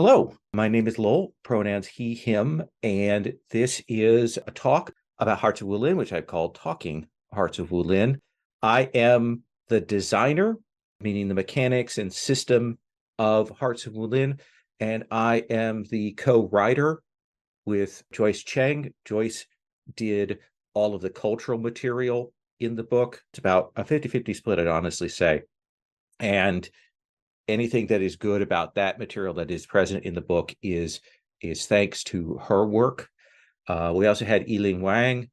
Hello, my name is Lowell, pronouns he, him, and this is a talk about Hearts of Wulin, which I've called Talking Hearts of Wulin. I am the designer, meaning the mechanics and system of Hearts of Wulin, and I am the co-writer with Joyce Cheng. Joyce did all of the cultural material in the book. It's about a 50-50 split, I'd honestly say. And anything that is good about that material that is present in the book is thanks to her work. We also had Yiling Wang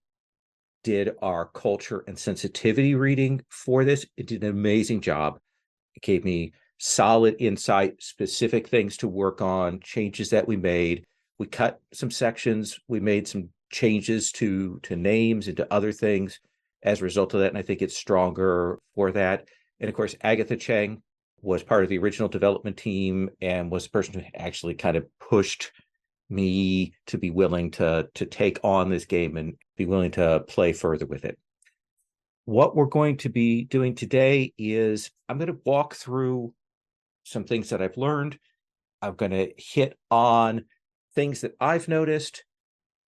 did our culture and sensitivity reading for this. It did an amazing job. It gave me solid insight, specific things to work on, changes that we made. We cut some sections. We made some changes to names and to other things as a result of that. And I think it's stronger for that. And of course, Agatha Cheng was part of the original development team and was the person who actually kind of pushed me to be willing to take on this game and be willing to play further with it. What we're going to be doing today is I'm going to walk through some things that I've learned. I'm going to hit on things that I've noticed,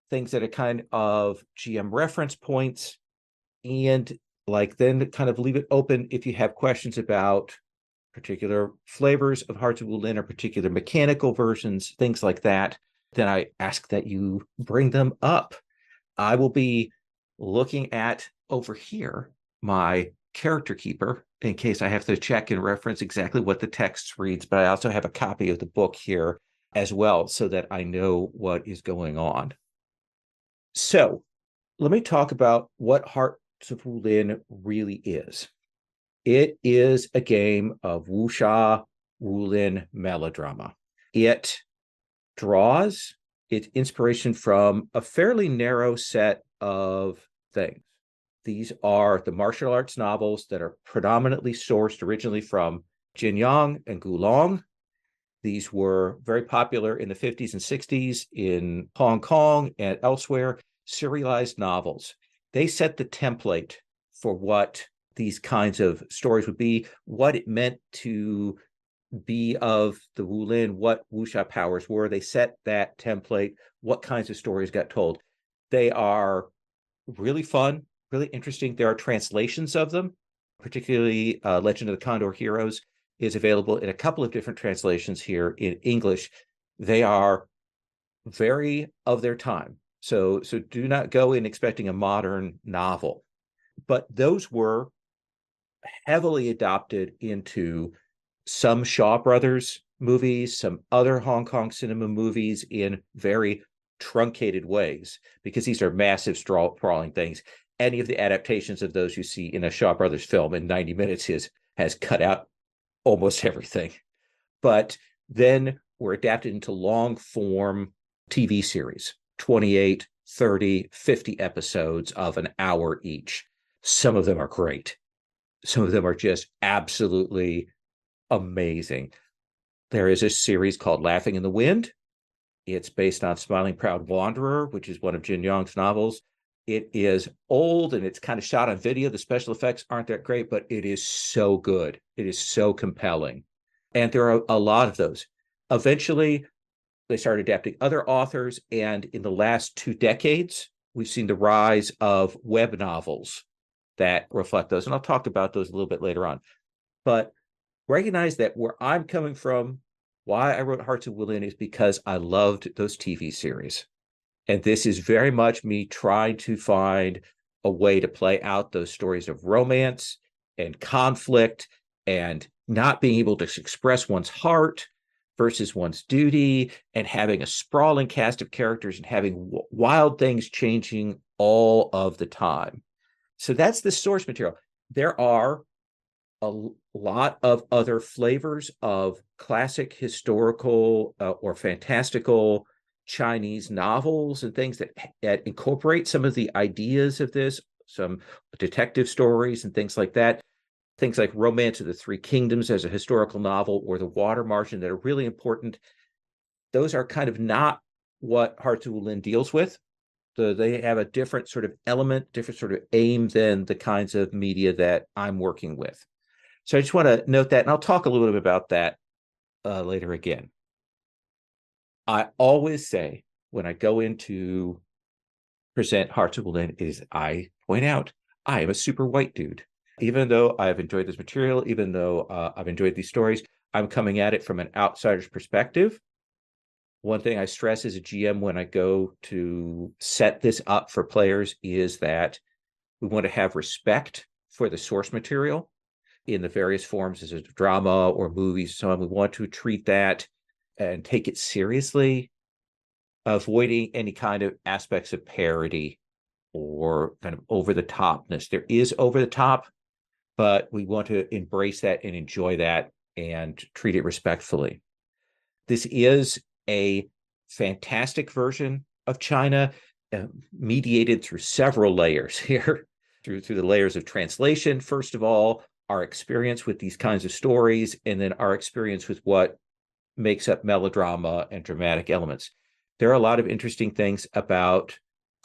things that are kind of GM reference points, and then kind of leave it open if you have questions about particular flavors of Hearts of Wulin or particular mechanical versions, things like that, then I ask that you bring them up. I will be looking at over here my character keeper in case I have to check and reference exactly what the text reads, but I also have a copy of the book here as well so that I know what is going on. So let me talk about what Hearts of Wulin really is. It is a game of wuxia, Wulin melodrama. It draws its inspiration from a fairly narrow set of things. These are the martial arts novels that are predominantly sourced originally from Jinyang and Gulong. These were very popular in the 50s and 60s in Hong Kong and elsewhere, serialized novels. They set the template for what these kinds of stories would be, what it meant to be of the Wulin, what wuxia powers were. They set that template, what kinds of stories got told. They are really fun, really interesting. There are translations of them, particularly Legend of the Condor Heroes is available in a couple of different translations here in English. They are very of their time. So do not go in expecting a modern novel. But those were heavily adopted into some Shaw Brothers movies, some other Hong Kong cinema movies in very truncated ways, because these are massive, sprawling things. Any of the adaptations of those you see in a Shaw Brothers film in 90 minutes has cut out almost everything. But then were adapted into long form TV series, 28, 30, 50 episodes of an hour each. Some of them are great. Some of them are just absolutely amazing. There is a series called Laughing in the Wind. It's based on Smiling Proud Wanderer, which is one of Jin Yong's novels. It is old and it's kind of shot on video. The special effects aren't that great, but it is so good. It is so compelling. And there are a lot of those. Eventually, they started adapting other authors. And in the last 2 decades, we've seen the rise of web novels that reflect those. And I'll talk about those a little bit later on. But recognize that where I'm coming from, why I wrote Hearts of Wulin is because I loved those TV series. And this is very much me trying to find a way to play out those stories of romance and conflict and not being able to express one's heart versus one's duty, and having a sprawling cast of characters and having wild things changing all of the time. So that's the source material. There are a lot of other flavors of classic historical or fantastical Chinese novels and things that incorporate some of the ideas of this, some detective stories and things like that. Things like Romance of the Three Kingdoms as a historical novel, or The Water Margin, that are really important. Those are kind of not what Hearts of Wulin deals with. They have a different sort of element, different sort of aim than the kinds of media that I'm working with. So I just want to note that, and I'll talk a little bit about that later again. I always say when I go into present Hearts of Wulin is I point out I am a super white dude. Even though I've enjoyed this material, even though I've enjoyed these stories, I'm coming at it from an outsider's perspective. One thing I stress as a GM when I go to set this up for players is that we want to have respect for the source material in the various forms as a drama or movies. So we want to treat that and take it seriously, avoiding any kind of aspects of parody or kind of over the topness. There is over the top, but we want to embrace that and enjoy that and treat it respectfully. This is a fantastic version of China, mediated through several layers here, through the layers of translation, first of all, our experience with these kinds of stories, and then our experience with what makes up melodrama and dramatic elements. There are a lot of interesting things about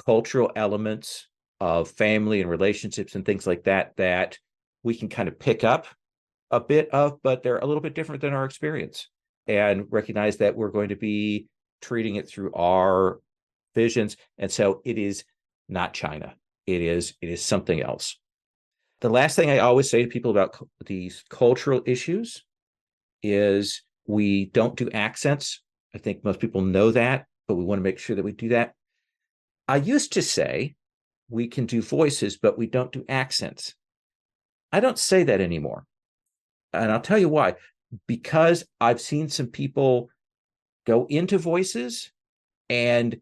cultural elements of family and relationships and things like that that we can kind of pick up a bit of, but they're a little bit different than our experience, and recognize that we're going to be treating it through our visions. And so it is not China. It is something else. The last thing I always say to people about these cultural issues is we don't do accents. I think most people know that, but we want to make sure that we do that. I used to say we can do voices, but we don't do accents. I don't say that anymore. And I'll tell you why. Because I've seen some people go into voices and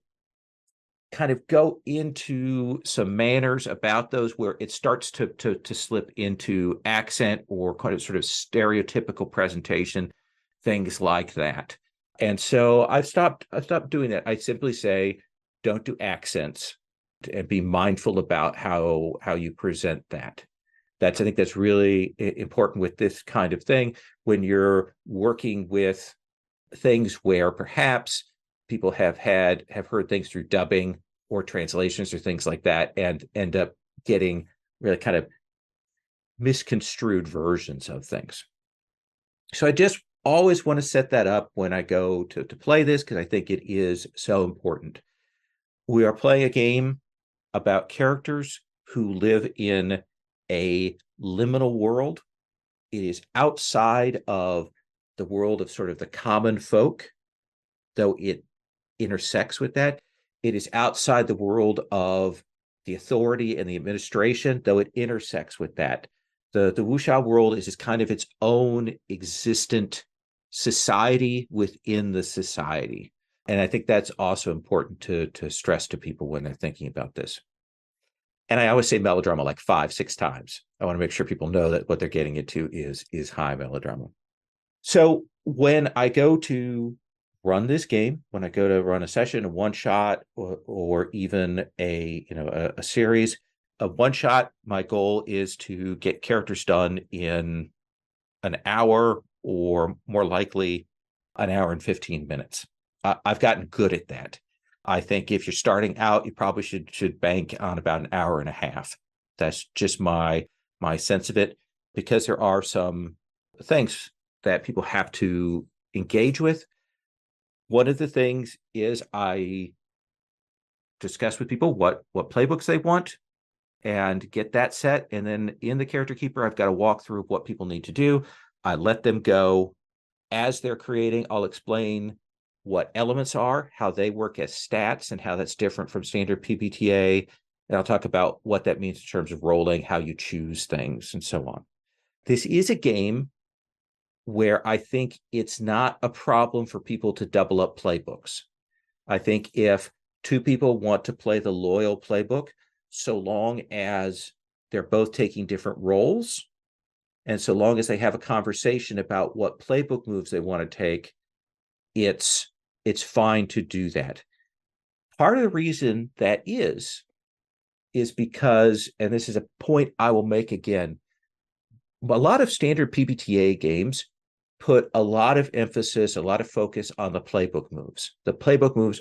kind of go into some manners about those where it starts to slip into accent or kind of sort of stereotypical presentation, things like that. And so I've stopped doing that. I simply say, don't do accents and be mindful about how you present that. I think that's really important with this kind of thing when you're working with things where perhaps people have heard things through dubbing or translations or things like that and end up getting really kind of misconstrued versions of things. So I just always want to set that up when I go to play this, because I think it is so important. We are playing a game about characters who live in a liminal world. It is outside of the world of sort of the common folk, though it intersects with that. It is outside the world of the authority and the administration, though it intersects with that. The wuxia world is just kind of its own existent society within the society. And I think that's also important to stress to people when they're thinking about this. And I always say melodrama like 5-6 times. I want to make sure people know that what they're getting into is high melodrama. So when I go to run this game, when I go to run a session, a one shot, or even a series, a one shot, my goal is to get characters done in an hour, or more likely an hour and 15 minutes. I've gotten good at that. I think if you're starting out, you probably should bank on about an hour and a half. That's just my sense of it, because there are some things that people have to engage with. One of the things is I discuss with people what playbooks they want and get that set. And then in the character keeper, I've got to walk through what people need to do. I let them go as they're creating. I'll explain what elements are, how they work as stats, and how that's different from standard PBTA. And I'll talk about what that means in terms of rolling, how you choose things, and so on. This is a game where I think it's not a problem for people to double up playbooks. I think if two people want to play the loyal playbook, so long as they're both taking different roles, and so long as they have a conversation about what playbook moves they want to take, it's fine to do that. Part of the reason that is because, and this is a point I will make again, a lot of standard PBTA games put a lot of emphasis, a lot of focus on the playbook moves. The playbook moves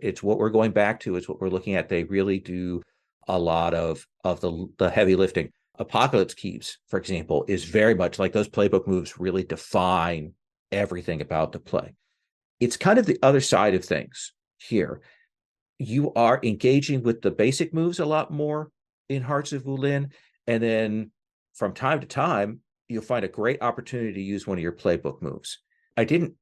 it's what we're going back to, it's what we're looking at. They really do a lot of the heavy lifting. Apocalypse Keys, for example, is very much like those playbook moves really define everything about the play. It's kind of the other side of things here. You are engaging with the basic moves a lot more in Hearts of Wulin, and then from time to time, you'll find a great opportunity to use one of your playbook moves. I didn't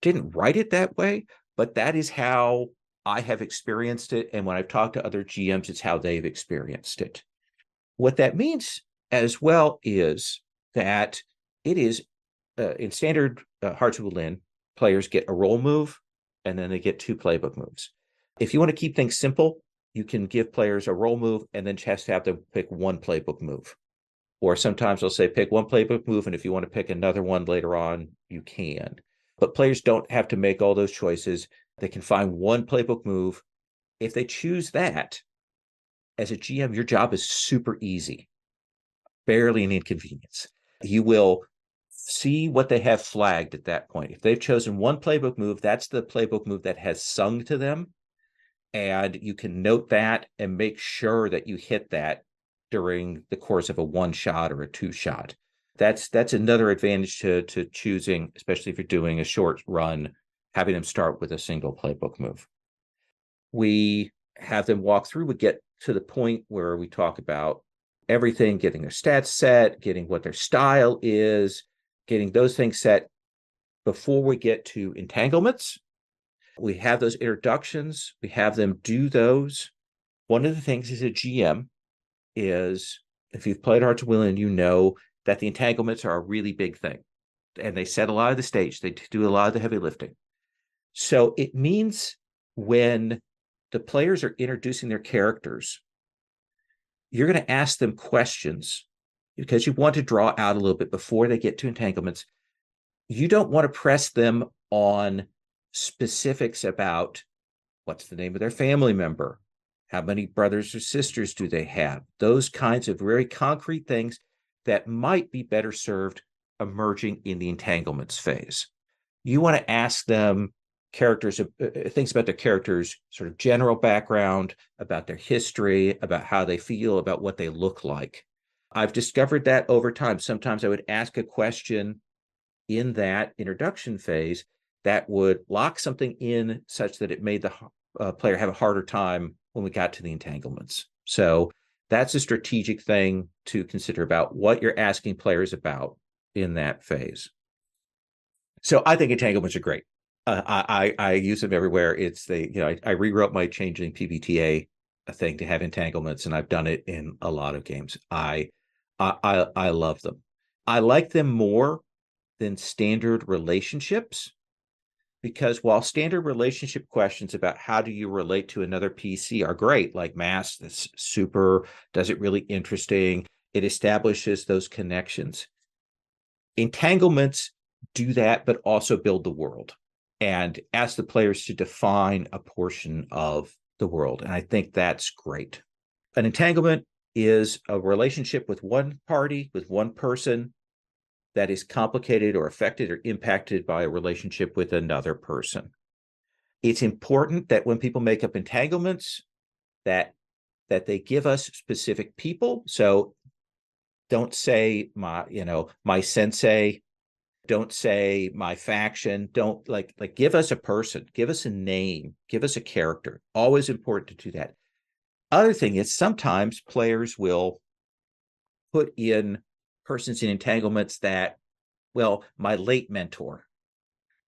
write it that way, but that is how I have experienced it. And when I've talked to other GMs, it's how they've experienced it. What that means as well is that it is in standard Hearts of Wulin, players get a roll move and then they get 2 playbook moves. If you want to keep things simple, you can give players a roll move and then just have them pick 1 playbook move. Or sometimes they'll say pick 1 playbook move, and if you want to pick another one later on, you can. But players don't have to make all those choices. They can find 1 playbook move. If they choose that, as a GM, your job is super easy, barely an inconvenience. You will see what they have flagged at that point. If they've chosen 1 playbook move, that's the playbook move that has sung to them. And you can note that and make sure that you hit that during the course of a 1-shot or a 2-shot. That's another advantage to choosing, especially if you're doing a short run, having them start with a single playbook move. We have them walk through. We get to the point where we talk about everything, getting their stats set, getting what their style is, getting those things set before we get to entanglements. We have those introductions. We have them do those. One of the things as a GM is, if you've played Hearts of Wulin, you know that the entanglements are a really big thing. And they set a lot of the stage. They do a lot of the heavy lifting. So it means when the players are introducing their characters, you're going to ask them questions because you want to draw out a little bit before they get to entanglements. You don't want to press them on specifics about what's the name of their family member, how many brothers or sisters do they have, those kinds of very concrete things that might be better served emerging in the entanglements phase. You want to ask them things about their characters' sort of general background, about their history, about how they feel, about what they look like. I've discovered that over time. Sometimes I would ask a question in that introduction phase that would lock something in such that it made the player have a harder time when we got to the entanglements. So that's a strategic thing to consider about what you're asking players about in that phase. So I think entanglements are great. I use them everywhere. I rewrote my changeling PBTA thing to have entanglements, and I've done it in a lot of games. I love them. I like them more than standard relationships, because while standard relationship questions about how do you relate to another PC are great, like Mass, that's super, does it really interesting. It establishes those connections. Entanglements do that, but also build the world and ask the players to define a portion of the world. And I think that's great. An entanglement is a relationship with one party, with one person, that is complicated or affected or impacted by a relationship with another person. It's important that when people make up entanglements, that they give us specific people. So don't say my sensei, don't say my faction, don't give us a person, give us a name, give us a character. Always important to do that. Other thing is sometimes players will put in persons in entanglements that, well, my late mentor,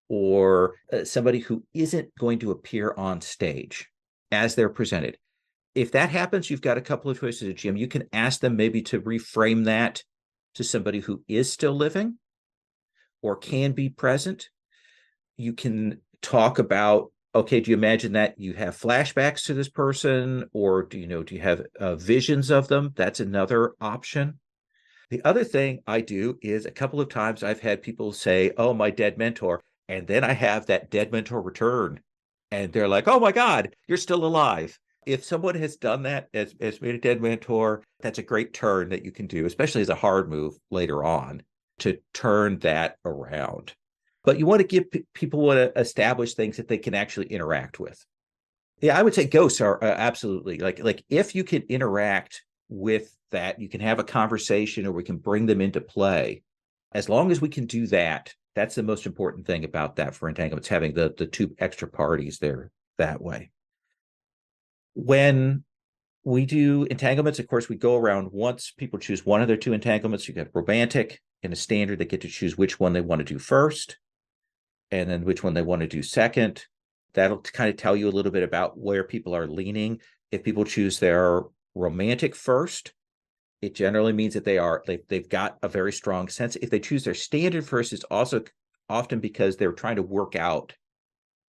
or somebody who isn't going to appear on stage as they're presented. If that happens, you've got a couple of choices at GM. You can ask them maybe to reframe that to somebody who is still living or can be present. You can talk about, okay, do you imagine that you have flashbacks to this person, or do you have visions of them? That's another option. The other thing I do is a couple of times I've had people say, oh, my dead mentor, and then I have that dead mentor return. And they're like, oh my God, you're still alive. If someone has done that, as made a dead mentor, that's a great turn that you can do, especially as a hard move later on, to turn that around. But you want to give people want to establish things that they can actually interact with. Yeah, I would say ghosts are absolutely like if you can interact with that, you can have a conversation or we can bring them into play. As long as we can do that, That's the most important thing about that for entanglements, having the two extra parties there that way. When we do entanglements, of course, we go around once. People choose one of their two entanglements. You got romantic and a standard. They get to choose which one they want to do first, and then which one they want to do second. That'll kind of tell you a little bit about where people are leaning. If people choose their romantic first, it generally means that they've got a very strong sense. If they choose their standard first, it's also often because they're trying to work out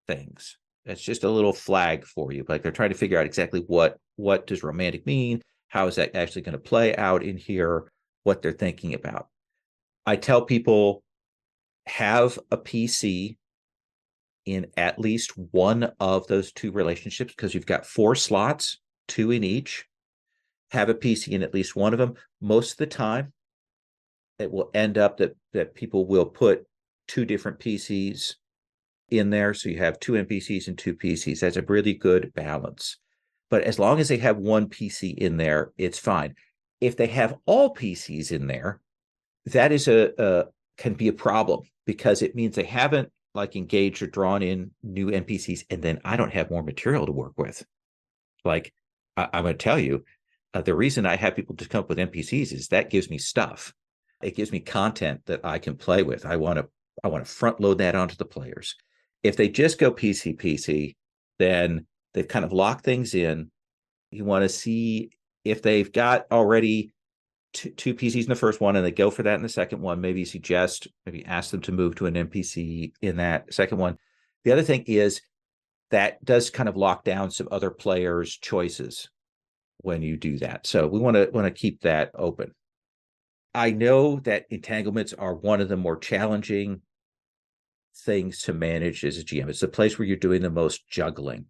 things. That's just a little flag for you. Like they're trying to figure out exactly what does romantic mean? How is that actually going to play out in here? What they're thinking about. I tell people have a PC in at least one of those two relationships because you've got 4 slots, 2 in each. Have a PC in at least one of them. Most of the time, it will end up that people will put 2 different PCs in there. So you have 2 NPCs and 2 PCs. That's a really good balance. But as long as they have one PC in there, it's fine. If they have all PCs in there, that is can be a problem because it means they haven't like engaged or drawn in new NPCs, and then I don't have more material to work with. Like I'm going to tell you, the reason I have people to come up with NPCs is that gives me stuff. It gives me content that I can play with. I want to front load that onto the players. If they just go PC, then they've kind of locked things in. You want to see if they've got already two PCs in the first one and they go for that in the second one, maybe ask them to move to an NPC in that second one. The other thing is that does kind of lock down some other players' choices when you do that. So we want to keep that open. I know that entanglements are one of the more challenging things to manage as a GM. It's the place where you're doing the most juggling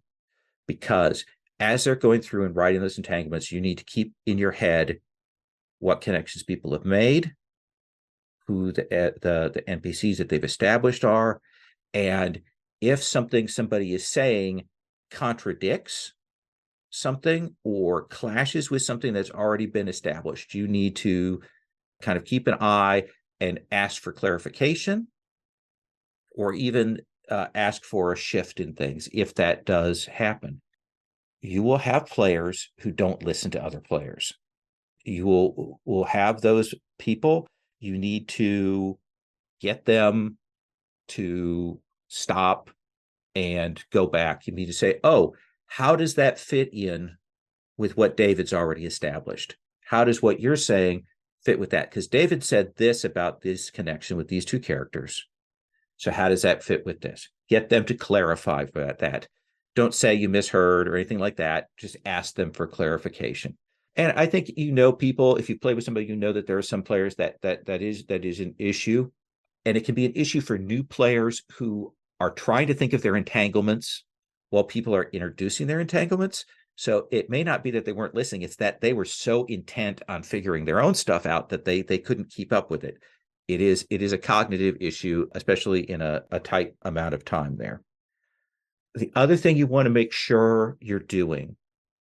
because as they're going through and writing those entanglements, you need to keep in your head what connections people have made, who the NPCs that they've established are, and if somebody is saying contradicts something or clashes with something that's already been established, you need to kind of keep an eye and ask for clarification or even ask for a shift in things if that does happen. You will have players who don't listen to other players. You will have those people. You need to get them to stop and go back. You need to say, oh, how does that fit in with what David's already established? How does what you're saying fit with that? Because David said this about this connection with these two characters. So how does that fit with this? Get them to clarify that. Don't say you misheard or anything like that. Just ask them for clarification. And I think people, if you play with somebody, that there are some players that is an issue. And it can be an issue for new players who are trying to think of their entanglements while people are introducing their entanglements. So it may not be that they weren't listening. It's that they were so intent on figuring their own stuff out that they couldn't keep up with it. It is a cognitive issue, especially in a tight amount of time there. The other thing you want to make sure you're doing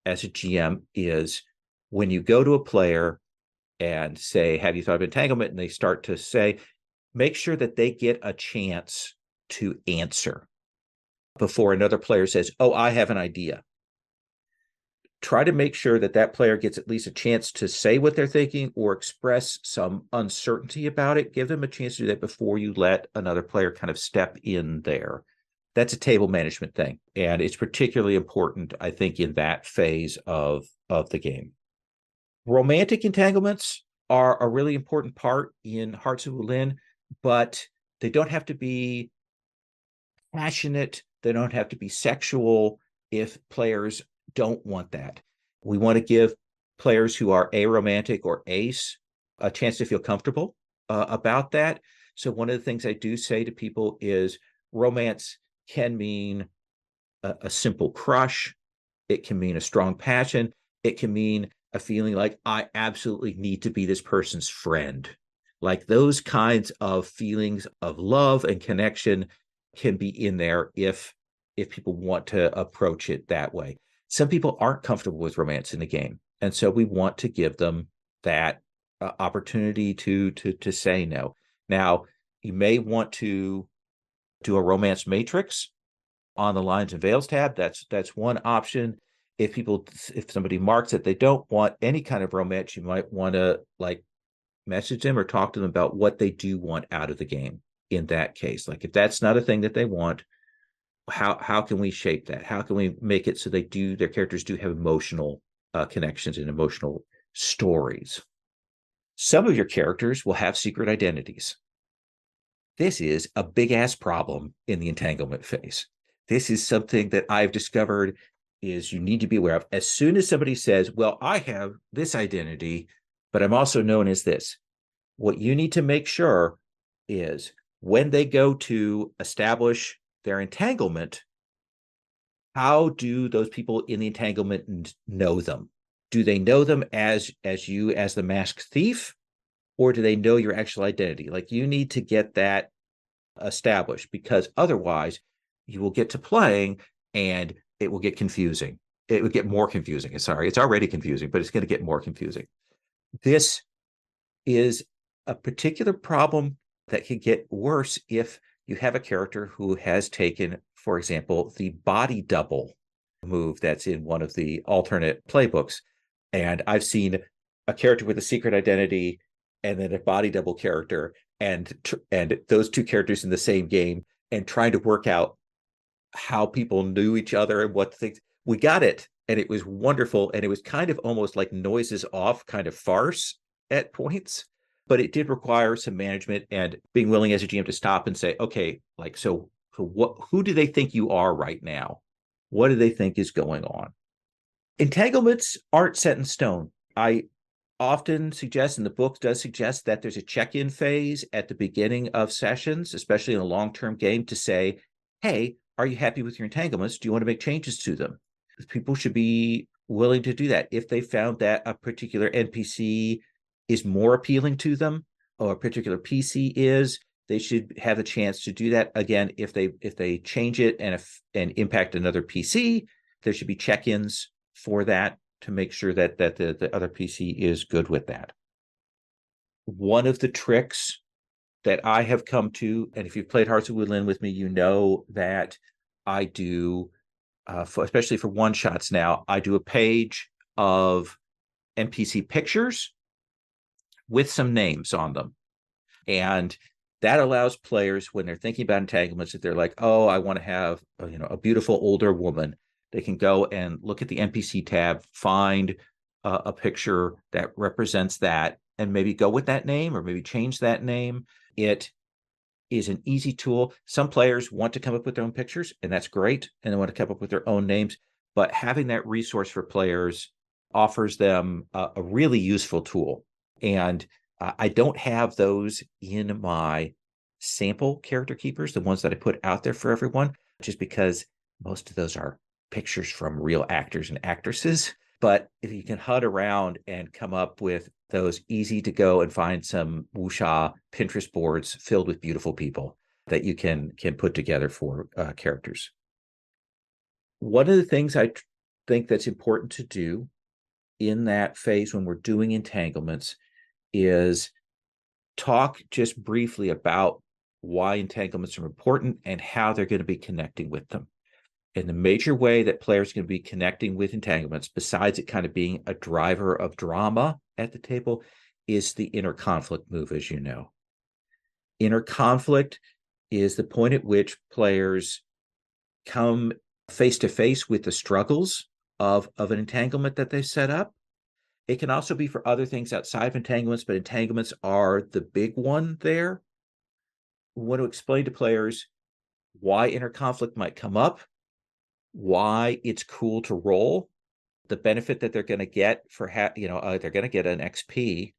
as a GM is when you go to a player and say, have you thought of entanglement? And they start to say, make sure that they get a chance to answer before another player says, oh, I have an idea. Try to make sure that player gets at least a chance to say what they're thinking or express some uncertainty about it. Give them a chance to do that before you let another player kind of step in there. That's a table management thing. And it's particularly important, I think, in that phase of the game. Romantic entanglements are a really important part in Hearts of Wulin, but they don't have to be passionate. They don't have to be sexual if players don't want that. We want to give players who are aromantic or ace a chance to feel comfortable about that. So one of the things I do say to people is romance can mean a simple crush. It can mean a strong passion. It can mean a feeling like I absolutely need to be this person's friend. Like those kinds of feelings of love and connection can be in there if people want to approach it that way. Some people aren't comfortable with romance in the game. And so we want to give them that opportunity to say no. Now, You may want to do a romance matrix on the lines and veils tab. That's one option. If somebody marks that they don't want any kind of romance, you might want to like message them or talk to them about what they do want out of the game in that case. Like if that's not a thing that they want, how can we shape that? How can we make it so their characters do have emotional connections and emotional stories? Some of your characters will have secret identities. This is a big ass problem in the entanglement phase. This is something that I've discovered is you need to be aware of. As soon as somebody says, well, I have this identity, but I'm also known as this, what you need to make sure is when they go to establish their entanglement, how do those people in the entanglement know them? Do they know them as you as the masked thief, or do they know your actual identity? Like you need to get that established, because otherwise you will get to playing and it will get confusing. It would get more confusing. Sorry, it's already confusing, but it's going to get more confusing. This is a particular problem that can get worse if you have a character who has taken, for example, the body double move that's in one of the alternate playbooks. And I've seen a character with a secret identity and then a body double character, and those two characters in the same game, and trying to work out how people knew each other and what things. We got it, and it was wonderful, and it was kind of almost like noises off kind of farce at points, but it did require some management and being willing as a GM to stop and say, okay, like so what, who do they think you are right now? What do they think is going on? Entanglements aren't set in stone. I often suggest, and the book does suggest, that there's a check-in phase at the beginning of sessions, especially in a long-term game, to say, hey, are you happy with your entanglements? Do you want to make changes to them? People should be willing to do that. If they found that a particular NPC is more appealing to them, or a particular PC is, they should have a chance to do that. Again, if they change it and impact another PC, there should be check-ins for that to make sure that the other PC is good with that. One of the tricks that I have come to, and if you've played Hearts of Wulin with me, you know that I do, especially for one-shots now, I do a page of NPC pictures with some names on them. And that allows players, when they're thinking about entanglements, if they're like, oh, I want to have a beautiful older woman, they can go and look at the NPC tab, find a picture that represents that, and maybe go with that name or maybe change that name. It is an easy tool. Some players want to come up with their own pictures, and that's great, and they want to come up with their own names. But having that resource for players offers them a really useful tool. And I don't have those in my sample character keepers, the ones that I put out there for everyone, just because most of those are pictures from real actors and actresses. But if you can hunt around and come up with those, easy to go and find some wuxia Pinterest boards filled with beautiful people that you can put together for characters. One of the things I think that's important to do in that phase when we're doing entanglements is talk just briefly about why entanglements are important and how they're going to be connecting with them. And the major way that players are going to be connecting with entanglements, besides it kind of being a driver of drama at the table, is the inner conflict move, as you know. Inner conflict is the point at which players come face to face with the struggles of an entanglement that they've set up. It can also be for other things outside of entanglements, but entanglements are the big one there. We want to explain to players why inner conflict might come up, why it's cool to roll, the benefit that they're going to get for they're going to get an XP,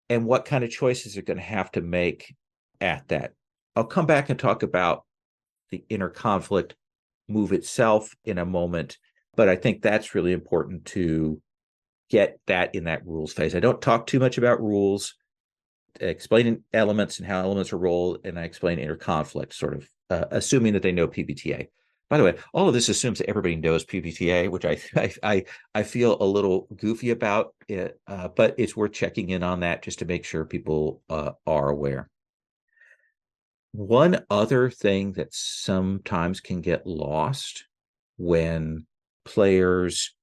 and what kind of choices they're going to have to make at that. I'll come back and talk about the inner conflict move itself in a moment, but I think that's really important to get that in that rules phase. I don't talk too much about rules, explaining elements and how elements are rolled, and I explain inner conflict, sort of assuming that they know PBTA. By the way, all of this assumes that everybody knows PBTA, which I feel a little goofy about it, but it's worth checking in on that just to make sure people are aware. One other thing that sometimes can get lost when players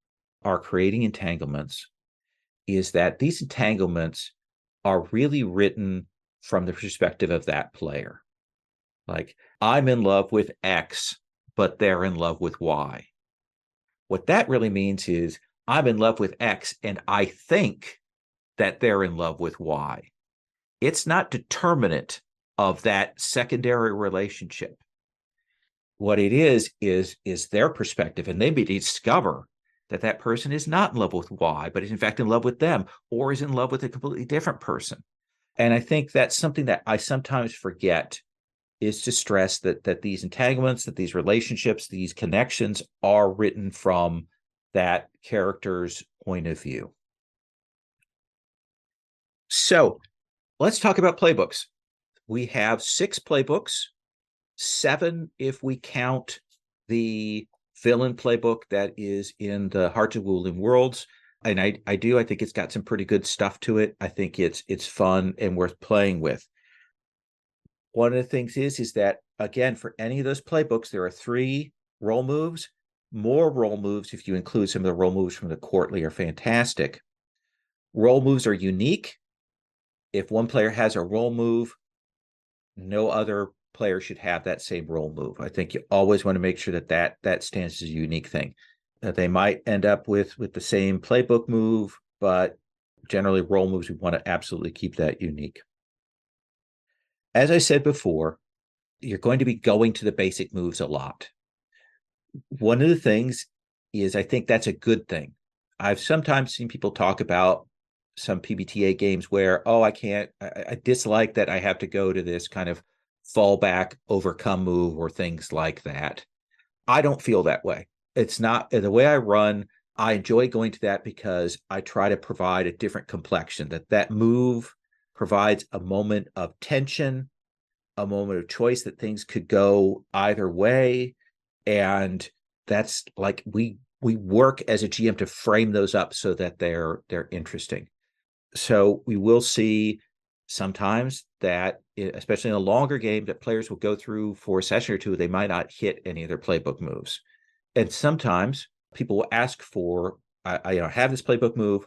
are creating entanglements is that these entanglements are really written from the perspective of that player. Like, I'm in love with X, but they're in love with Y. What that really means is I'm in love with X and I think that they're in love with Y. It's not determinant of that secondary relationship. What it is their perspective, and they may discover that that person is not in love with Y, but is in fact in love with them, or is in love with a completely different person. And I think that's something that I sometimes forget, is to stress that these entanglements, that these relationships, these connections are written from that character's point of view. So let's talk about playbooks. We have 6 playbooks, 7 if we count the villain playbook that is in the Hearts of Wulin worlds. And I think it's got some pretty good stuff to it. I think it's fun and worth playing with. One of the things is that, again, for any of those playbooks, there are 3 role moves. More role moves, if you include some of the role moves from the courtly, are fantastic. Role moves are unique. If one player has a role move, no other player should have that same role move. I think you always want to make sure that stands as a unique thing. That they might end up with the same playbook move, but generally role moves, we want to absolutely keep that unique. As I said before, you're going to be going to the basic moves a lot. One of the things is, I think that's a good thing. I've sometimes seen people talk about some PBTA games where, I dislike that I have to go to this kind of fallback overcome move or things like that. I don't feel that way. It's not the way I run. I enjoy going to that because I try to provide a different complexion, that move provides a moment of tension, a moment of choice, that things could go either way. And that's like, we work as a GM to frame those up so that they're interesting. So we will see sometimes that, especially in a longer game, that players will go through for a session or two, they might not hit any of their playbook moves. And sometimes people will ask for, I have this playbook move,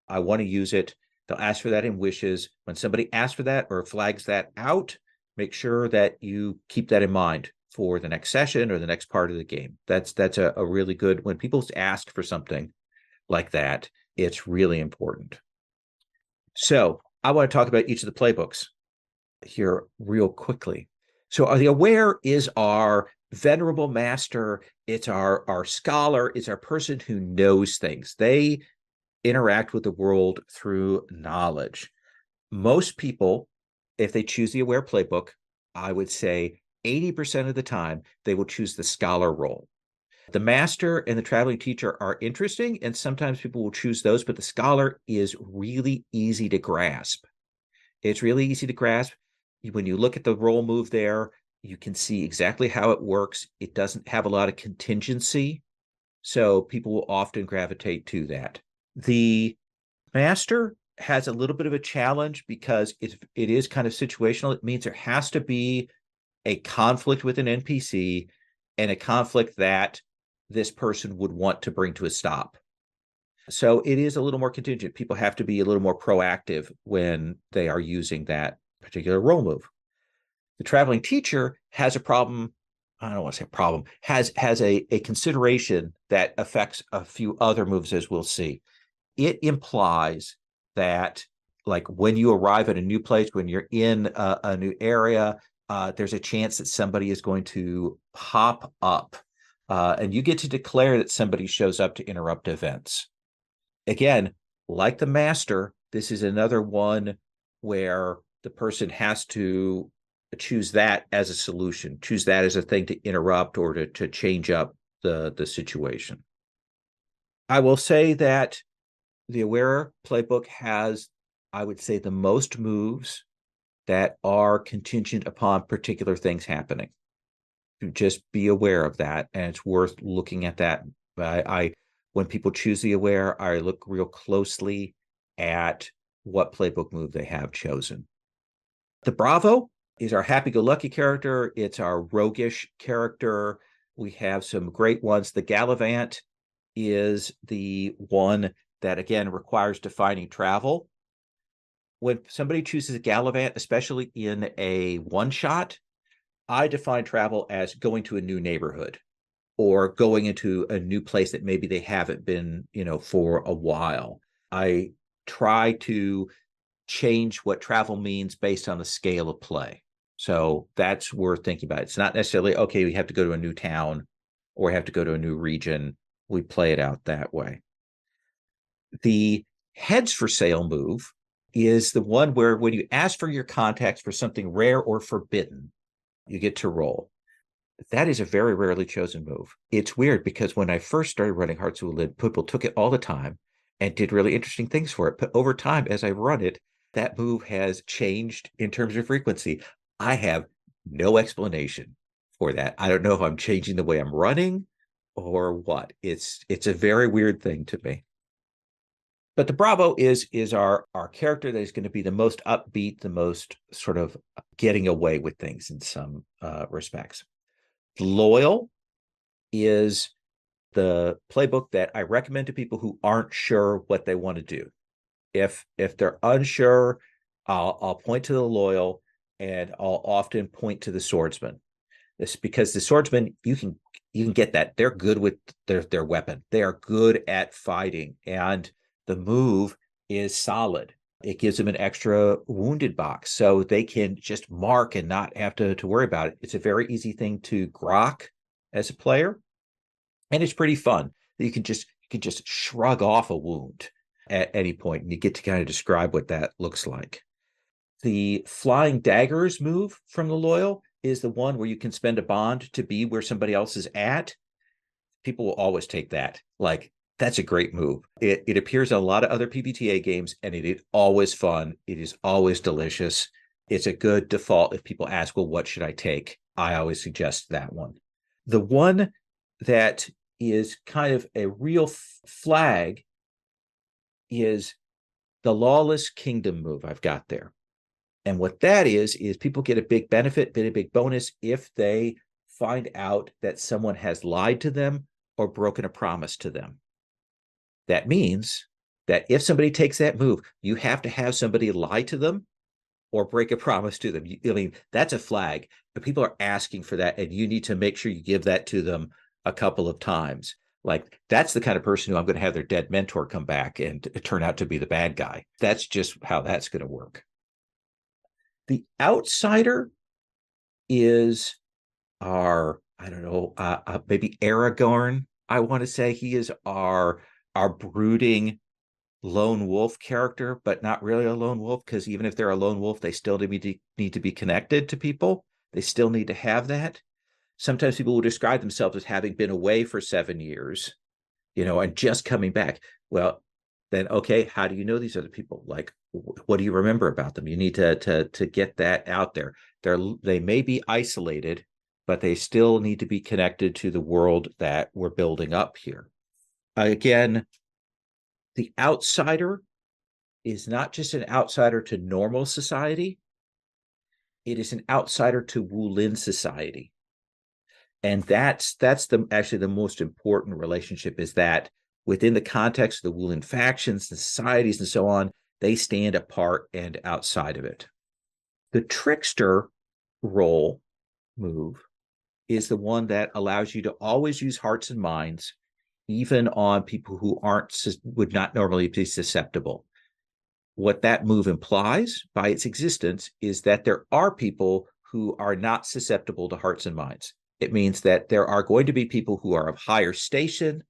I want to use it. They'll ask for that in wishes. When somebody asks for that or flags that out, make sure that you keep that in mind for the next session or the next part of the game. That's a really good, when people ask for something like that, it's really important. So I want to talk about each of the playbooks here real quickly. So the aware is our venerable master. It's our scholar. It's our person who knows things. They interact with the world through knowledge. Most people, if they choose the aware playbook, I would say 80% of the time, they will choose the scholar role. The master and the traveling teacher are interesting, and sometimes people will choose those, but the scholar is really easy to grasp. It's really easy to grasp. When you look at the role move there, you can see exactly how it works. It doesn't have a lot of contingency, so people will often gravitate to that. The master has a little bit of a challenge because it is kind of situational. It means there has to be a conflict with an NPC, and a conflict that this person would want to bring to a stop. So it is a little more contingent. People have to be a little more proactive when they are using that particular role move. The traveling teacher has a problem. I don't want to say problem, has a consideration that affects a few other moves, as we'll see. It implies that, like, when you arrive at a new place, when you're in a new area, there's a chance that somebody is going to pop up, and you get to declare that somebody shows up to interrupt events. Again, like the master, this is another one where the person has to choose that as a solution, choose that as a thing to interrupt or to change up the situation. I will say that the Aware playbook has, I would say, the most moves that are contingent upon particular things happening. Just be aware of that, and it's worth looking at that. When people choose the Aware, I look real closely at what playbook move they have chosen. The Bravo is our happy-go-lucky character. It's our roguish character. We have some great ones. The Gallivant is the one that, again, requires defining travel. When somebody chooses a Gallivant, especially in a one-shot, I define travel as going to a new neighborhood or going into a new place that maybe they haven't been, for a while. I try to change what travel means based on the scale of play. So that's worth thinking about. It's not necessarily, okay, we have to go to a new town or we have to go to a new region. We play it out that way. The heads for sale move is the one where when you ask for your context for something rare or forbidden, you get to roll. That is a very rarely chosen move. It's weird because when I first started running Hearts of Wulin, people took it all the time and did really interesting things for it. But over time, as I run it, that move has changed in terms of frequency. I have no explanation for that. I don't know if I'm changing the way I'm running or what. It's a very weird thing to me. But the Bravo is our character that is going to be the most upbeat, the most sort of getting away with things in some respects. Loyal is the playbook that I recommend to people who aren't sure what they want to do. If they're unsure, I'll point to the Loyal, and I'll often point to the Swordsman. This because the Swordsman, you can get that. They're good with their weapon. They are good at fighting, and the move is solid. It gives them an extra wounded box, so they can just mark and not have to worry about it. It's a very easy thing to grok as a player, and it's pretty fun. You can just shrug off a wound at any point, and you get to kind of describe what that looks like. The Flying Daggers move from the Loyal is the one where you can spend a bond to be where somebody else is at. People will always take that. Like, that's a great move. It appears in a lot of other PBTA games, and it is always fun. It is always delicious. It's a good default if people ask, well, what should I take? I always suggest that one. The one that is kind of a real flag is the Lawless Kingdom move I've got there. And what that is people get a big benefit, a big bonus if they find out that someone has lied to them or broken a promise to them. That means that if somebody takes that move, you have to have somebody lie to them or break a promise to them. I mean, that's a flag, but people are asking for that, and you need to make sure you give that to them a couple of times. Like, that's the kind of person who I'm going to have their dead mentor come back and turn out to be the bad guy. That's just how that's going to work. The Outsider is our, I don't know, maybe Aragorn. I want to say he is our brooding lone wolf character, but not really a lone wolf, because even if they're a lone wolf, they still need to be connected to people. They still need to have that. Sometimes people will describe themselves as having been away for 7 years, and just coming back. Well, then, okay, how do you know these other people? Like, what do you remember about them? You need to get that out there. They may be isolated, but they still need to be connected to the world that we're building up here. Again, the Outsider is not just an outsider to normal society. It is an outsider to Wulin society. And that's actually the most important relationship, is that within the context of the Wulin factions, the societies, and so on, they stand apart and outside of it. The Trickster role move is the one that allows you to always use hearts and minds, even on people who would not normally be susceptible. What that move implies by its existence is that there are people who are not susceptible to hearts and minds. It means that there are going to be people who are of higher station,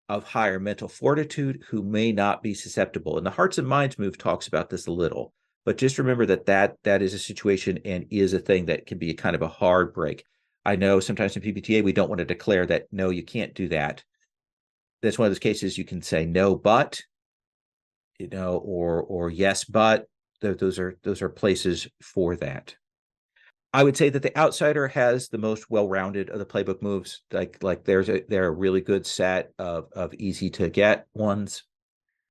of higher mental fortitude, who may not be susceptible. And the Hearts and Minds move talks about this a little, but just remember that is a situation and is a thing that can be kind of a hard break. I know sometimes in PBTA, we don't want to declare that, no, you can't do that. That's one of those cases you can say no, but, or yes, but. Those are places for that. I would say that the Outsider has the most well-rounded of the playbook moves. Like they're a really good set of easy to get ones.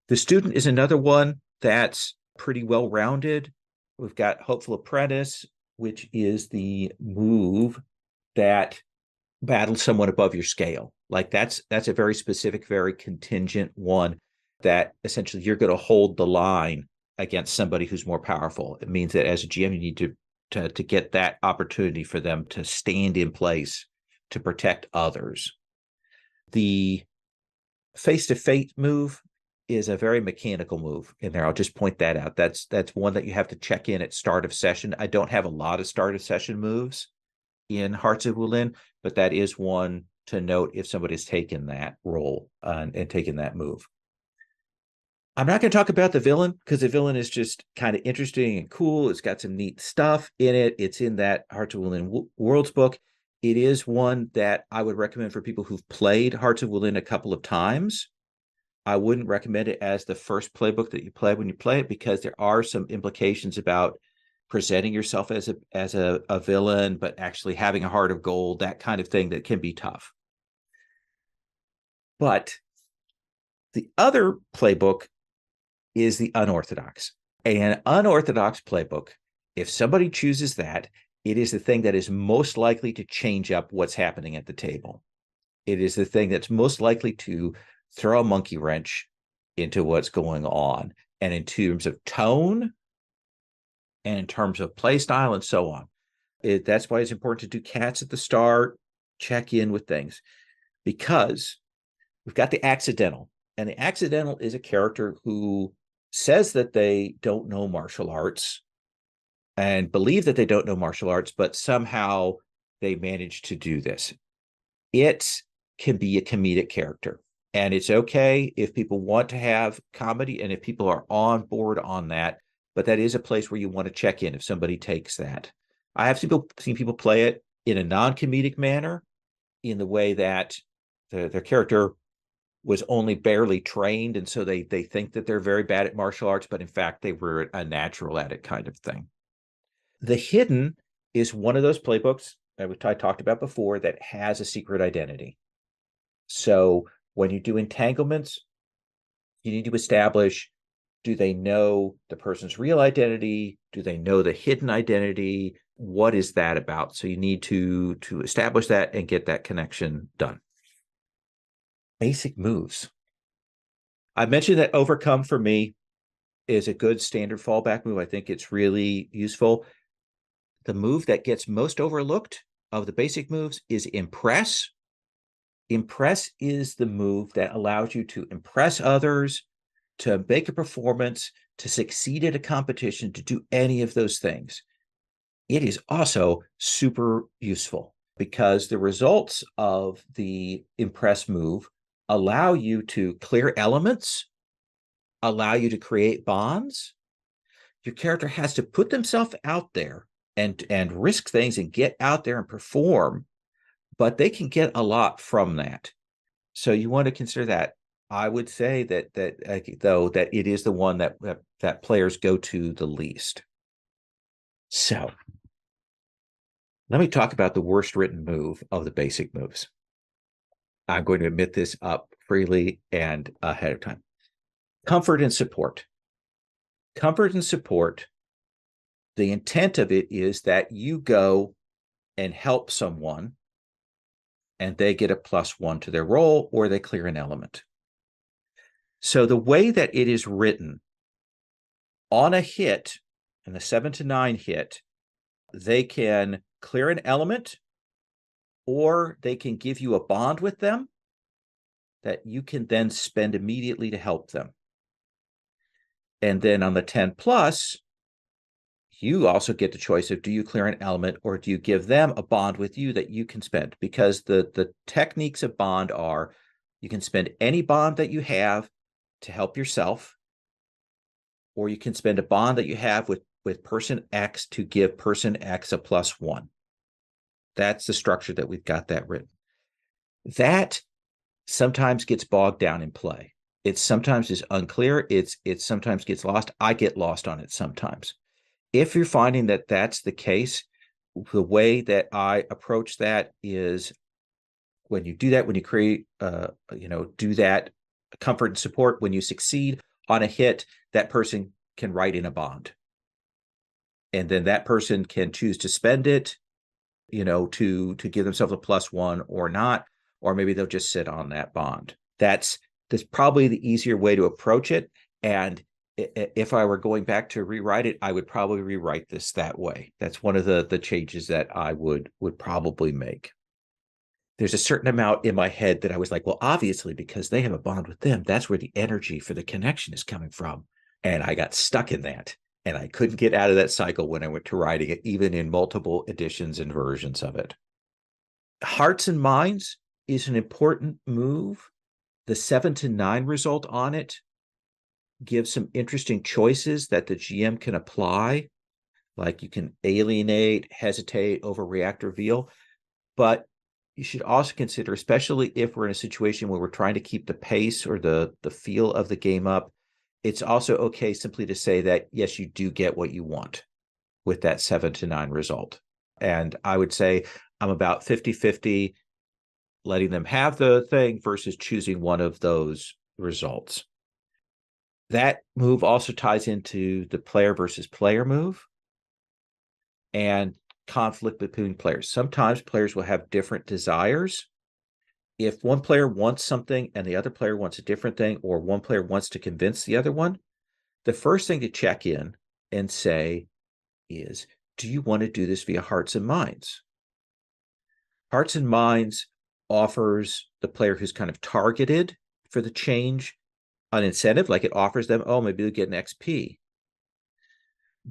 The Student is another one that's pretty well-rounded. We've got Hopeful Apprentice, which is the move that battles someone above your scale. Like that's a very specific, very contingent one that essentially you're going to hold the line against somebody who's more powerful. It means that as a GM, you need to get that opportunity for them to stand in place to protect others. The face to fate move is a very mechanical move in there. I'll just point that out. That's one that you have to check in at start of session. I don't have a lot of start of session moves in Hearts of Wulin, but that is one to note if somebody's taken that role and taken that move. I'm not going to talk about the villain because the villain is just kind of interesting and cool. It's got some neat stuff in it. It's in that Hearts of Wulin Worlds book. It is one that I would recommend for people who've played Hearts of Wulin a couple of times. I wouldn't recommend it as the first playbook that you play when you play it because there are some implications about presenting yourself as a villain, but actually having a heart of gold, that kind of thing that can be tough. But the other playbook is the unorthodox. An unorthodox playbook, if somebody chooses that, it is the thing that is most likely to change up what's happening at the table. It is the thing that's most likely to throw a monkey wrench into what's going on. And in terms of tone and in terms of play style and so on. That's why it's important to do cats at the start, check in with things, because we've got the accidental. And the accidental is a character who says that they don't know martial arts and believe that they don't know martial arts, but somehow they manage to do this. It can be a comedic character. And it's okay if people want to have comedy and if people are on board on that, but that is a place where you want to check in if somebody takes that. I have seen people play it in a non-comedic manner, in the way that their character was only barely trained, and so they think that they're very bad at martial arts, but in fact, they were a natural at it kind of thing. The hidden is one of those playbooks that I talked about before that has a secret identity. So when you do entanglements, you need to establish, do they know the person's real identity? Do they know the hidden identity? What is that about? So you need to establish that and get that connection done. Basic moves. I mentioned that Overcome for me is a good standard fallback move. I think it's really useful. The move that gets most overlooked of the basic moves is Impress. Impress is the move that allows you to impress others, to make a performance, to succeed at a competition, to do any of those things. It is also super useful because the results of the Impress move allow you to clear elements, allow you to create bonds. Your character has to put themselves out there and risk things and get out there and perform, but they can get a lot from that. So you want to consider that. I would say that it is the one that players go to the least. So let me talk about the worst written move of the basic moves. I'm going to admit this up freely and ahead of time. Comfort and support. Comfort and support, the intent of it is that you go and help someone and they get a +1 to their roll or they clear an element. So the way that it is written, on a hit, and the 7 to 9 hit, they can clear an element or they can give you a bond with them that you can then spend immediately to help them. And then on the 10 plus, you also get the choice of, do you clear an element or do you give them a bond with you that you can spend? Because the techniques of bond are, you can spend any bond that you have to help yourself, or you can spend a bond that you have with person X to give person X a +1. That's the structure that we've got that written. That sometimes gets bogged down in play. It sometimes is unclear. It sometimes gets lost. I get lost on it sometimes. If you're finding that that's the case, the way that I approach that is, when you do that, when you create, do that comfort and support, when you succeed on a hit, that person can write in a bond. and then that person can choose to spend it, to give themselves a +1 or not, or maybe they'll just sit on that bond. That's probably the easier way to approach it. And if I were going back to rewrite it, I would probably rewrite this that way. That's one of the changes that I would probably make. There's a certain amount in my head that I was like, well, obviously, because they have a bond with them, that's where the energy for the connection is coming from. And I got stuck in that. And I couldn't get out of that cycle when I went to writing it, even in multiple editions and versions of it. Hearts and Minds is an important move. The 7 to 9 result on it gives some interesting choices that the GM can apply. Like you can alienate, hesitate, overreact, reveal. But you should also consider, especially if we're in a situation where we're trying to keep the pace or the feel of the game up, it's also okay simply to say that, yes, you do get what you want with that 7 to 9 result. And I would say I'm about 50-50 letting them have the thing versus choosing one of those results. That move also ties into the player versus player move and conflict between players. Sometimes players will have different desires. If one player wants something and the other player wants a different thing, or one player wants to convince the other one, the first thing to check in and say is, do you want to do this via Hearts and Minds? Hearts and Minds offers the player who's kind of targeted for the change an incentive, like it offers them, oh, maybe they'll get an XP.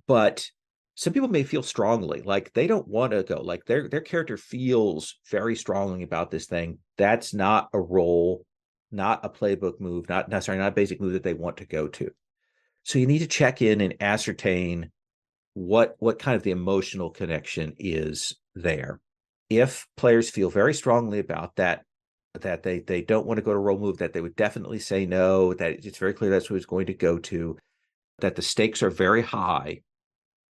But some people may feel strongly like they don't want to go, like their character feels very strongly about this thing. That's not a role, not a playbook move, not a basic move that they want to go to. So you need to check in and ascertain what kind of the emotional connection is there. If players feel very strongly about that they don't want to go to role move, that they would definitely say no, that it's very clear that's what it's going to go to, that the stakes are very high,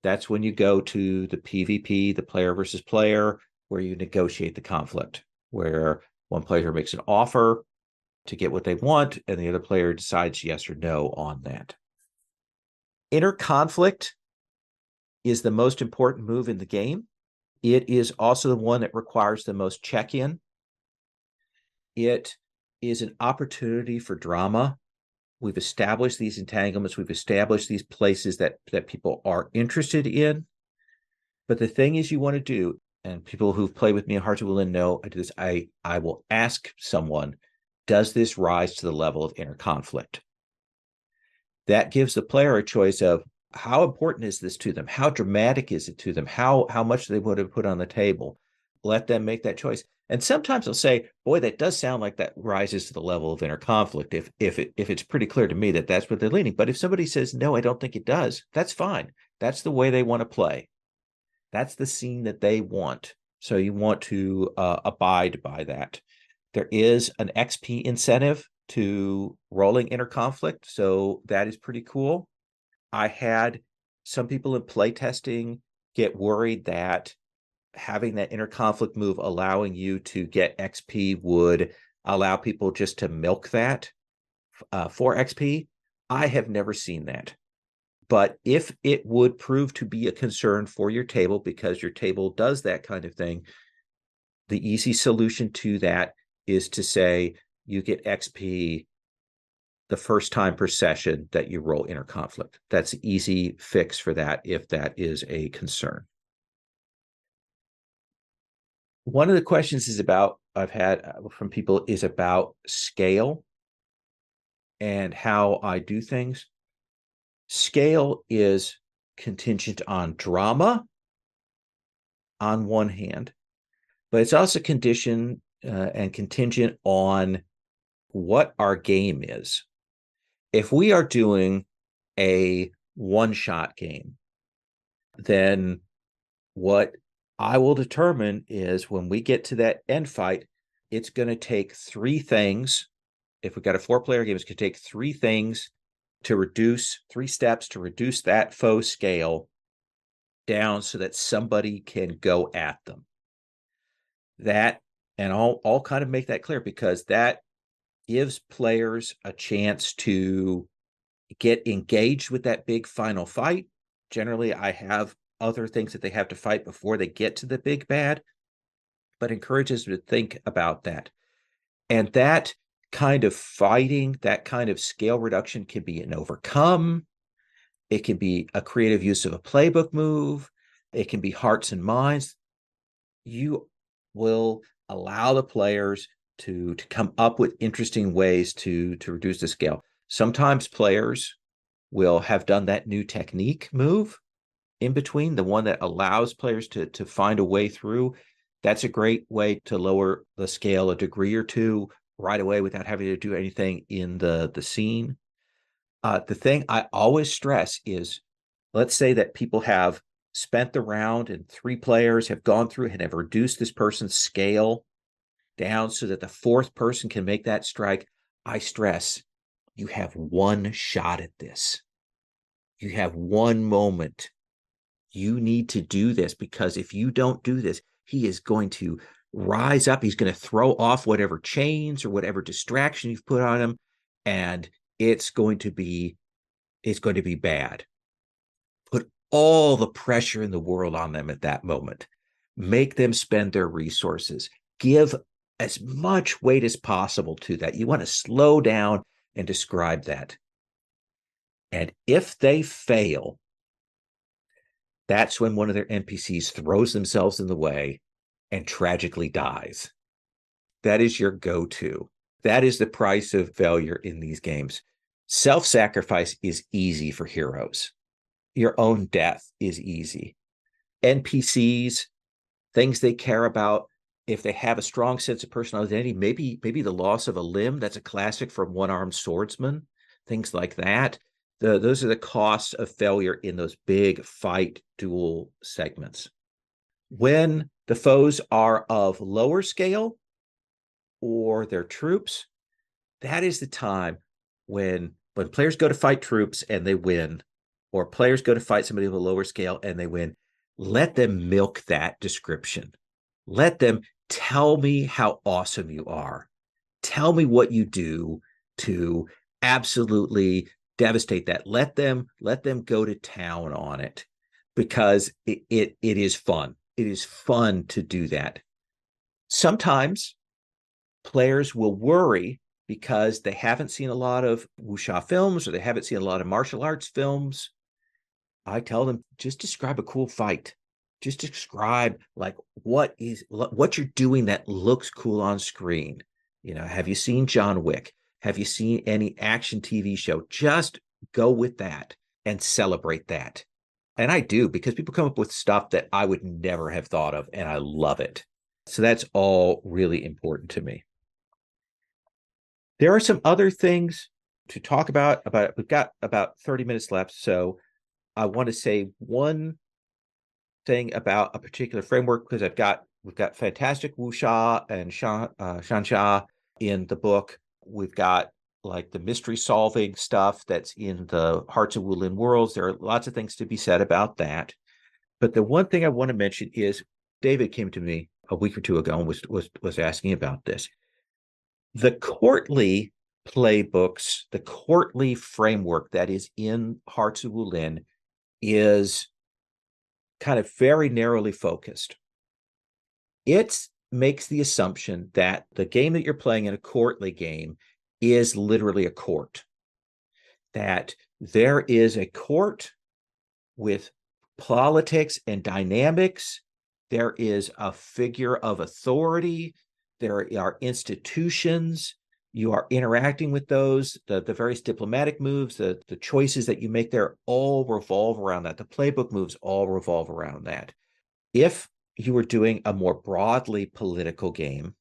that's when you go to the PvP, the player versus player, where you negotiate the conflict, where one player makes an offer to get what they want, and the other player decides yes or no on that. Inner conflict is the most important move in the game. It is also the one that requires the most check-in. It is an opportunity for drama. We've established these entanglements. We've established these places that people are interested in. But the thing is you want to do, and people who've played with me in Hearts of Wulin know I do this, I will ask someone, does this rise to the level of inner conflict? That gives the player a choice of how important is this to them? How dramatic is it to them? How much do they want to put on the table? Let them make that choice. And sometimes they'll say, boy, that does sound like that rises to the level of inner conflict if it's pretty clear to me that that's what they're leaning. But if somebody says, no, I don't think it does, that's fine. That's the way they want to play. That's the scene that they want. So you want to abide by that. There is an XP incentive to rolling inner conflict. So that is pretty cool. I had some people in playtesting get worried that having that inner conflict move allowing you to get XP would allow people just to milk that for XP. I have never seen that. But if it would prove to be a concern for your table because your table does that kind of thing, the easy solution to that is to say you get XP the first time per session that you roll inner conflict. That's an easy fix for that if that is a concern. One of the questions I've had from people is about scale and how I do things. Scale is contingent on drama on one hand, but it's also conditioned and contingent on what our game is. If we are doing a one-shot game, then what I will determine is when we get to that end fight, it's going to take 3 things. If we've got a 4-player game, it's going to take 3 things to reduce 3 steps to reduce that foe scale down so that somebody can go at them. That, and I'll kind of make that clear because that gives players a chance to get engaged with that big final fight. Generally, I have other things that they have to fight before they get to the big bad, but encourages them to think about that. And that kind of fighting, that kind of scale reduction can be an overcome. It can be a creative use of a playbook move. It can be hearts and minds. You will allow the players to come up with interesting ways to reduce the scale. Sometimes players will have done that new technique move in between, the one that allows players to find a way through. That's a great way to lower the scale a degree or two right away without having to do anything in the scene. The thing I always stress is, let's say that people have spent the round and 3 players have gone through and have reduced this person's scale down so that the 4th person can make that strike. I stress, you have one shot at this. You have one moment. You need to do this, because if you don't do this, he is going to rise up. He's going to throw off whatever chains or whatever distraction you've put on him, and it's going to be bad. Put all the pressure in the world on them at that moment. Make them spend their resources. Give as much weight as possible to that. You want to slow down and describe that. And if they fail, that's when one of their NPCs throws themselves in the way and tragically dies. That is your go-to. That is the price of failure in these games. Self-sacrifice is easy for heroes. Your own death is easy. NPCs, things they care about, if they have a strong sense of personal identity, maybe the loss of a limb, that's a classic from One-Armed Swordsman, things like that. Those are the costs of failure in those big fight duel segments. When the foes are of lower scale or their troops, that is the time when players go to fight troops and they win, or players go to fight somebody of a lower scale and they win. Let them milk that description. Let them tell me how awesome you are. Tell me what you do to absolutely devastate that. Let them go to town on it, because it is fun. It is fun to do that. Sometimes players will worry because they haven't seen a lot of wuxia films or they haven't seen a lot of martial arts films. I tell them, just describe a cool fight. Just describe like what you're doing that looks cool on screen. Have you seen John Wick? Have you seen any action TV show? Just go with that and celebrate that. And I do, because people come up with stuff that I would never have thought of, and I love it. So that's all really important to me. There are some other things to talk about. We've got about 30 minutes left, so I want to say one thing about a particular framework, because we've got fantastic wuxia and shanxia in the book. We've got like the mystery solving stuff that's in the Hearts of Wulin worlds. There are lots of things to be said about that. But the one thing I want to mention is David came to me a week or two ago and was asking about this. The courtly playbooks, the courtly framework that is in Hearts of Wulin is kind of very narrowly focused. It makes the assumption that the game that you're playing in a courtly game is literally a court, that there is a court with politics and dynamics. There is a figure of authority. There are institutions. You are interacting with those. The various diplomatic moves, the choices that you make there all revolve around that. The playbook moves all revolve around that. If you were doing a more broadly political game,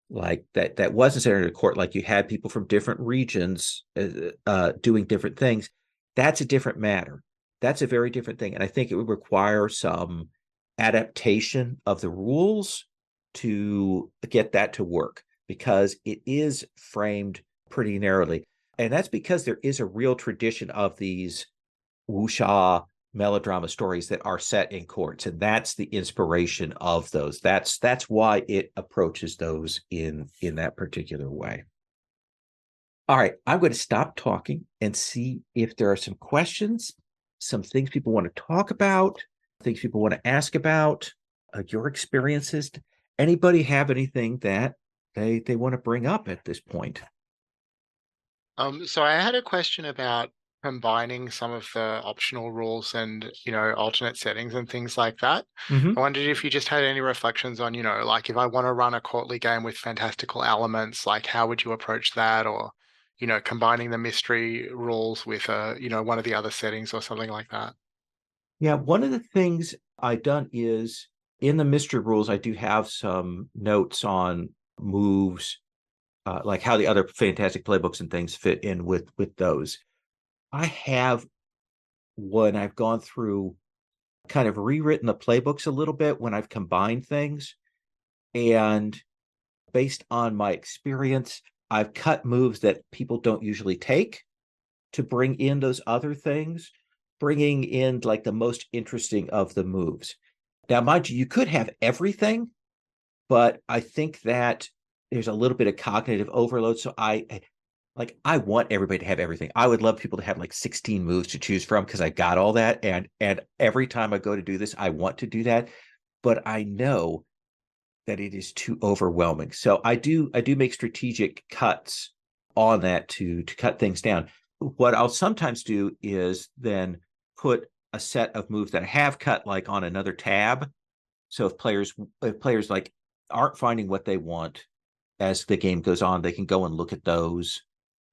like that wasn't centered in a court, like you had people from different regions doing different things, that's a different matter. That's a very different thing. And I think it would require some adaptation of the rules to get that to work, because it is framed pretty narrowly. And that's because there is a real tradition of these wuxia melodrama stories that are set in courts, and that's the inspiration of those. That's why it approaches those in that particular way. All right, I'm going to stop talking and see if there are some questions. some things people want to talk about, things people want to ask about, your experiences. Anybody have anything that they want to bring up at this point? So I had a question about combining some of the optional rules and, alternate settings and things like that. I Mm-hmm. wondered if you just had any reflections on, like if I want to run a courtly game with fantastical elements, like how would you approach that? Or, combining the mystery rules with, one of the other settings or something like that. Yeah, one of the things I've done is in the mystery rules, I do have some notes on moves, like how the other fantastic playbooks and things fit in with those. I have, when I've gone through, kind of rewritten the playbooks a little bit when I've combined things, and based on my experience, I've cut moves that people don't usually take to bring in those other things, bringing in like the most interesting of the moves. Now, mind you, you could have everything, but I think that there's a little bit of cognitive overload. So I want everybody to have everything. I would love people to have like 16 moves to choose from because I got all that. And every time I go to do this, I want to do that. But I know that it is too overwhelming. So I do make strategic cuts on that to cut things down. What I'll sometimes do is then put a set of moves that I have cut like on another tab. So if players like aren't finding what they want as the game goes on, they can go and look at those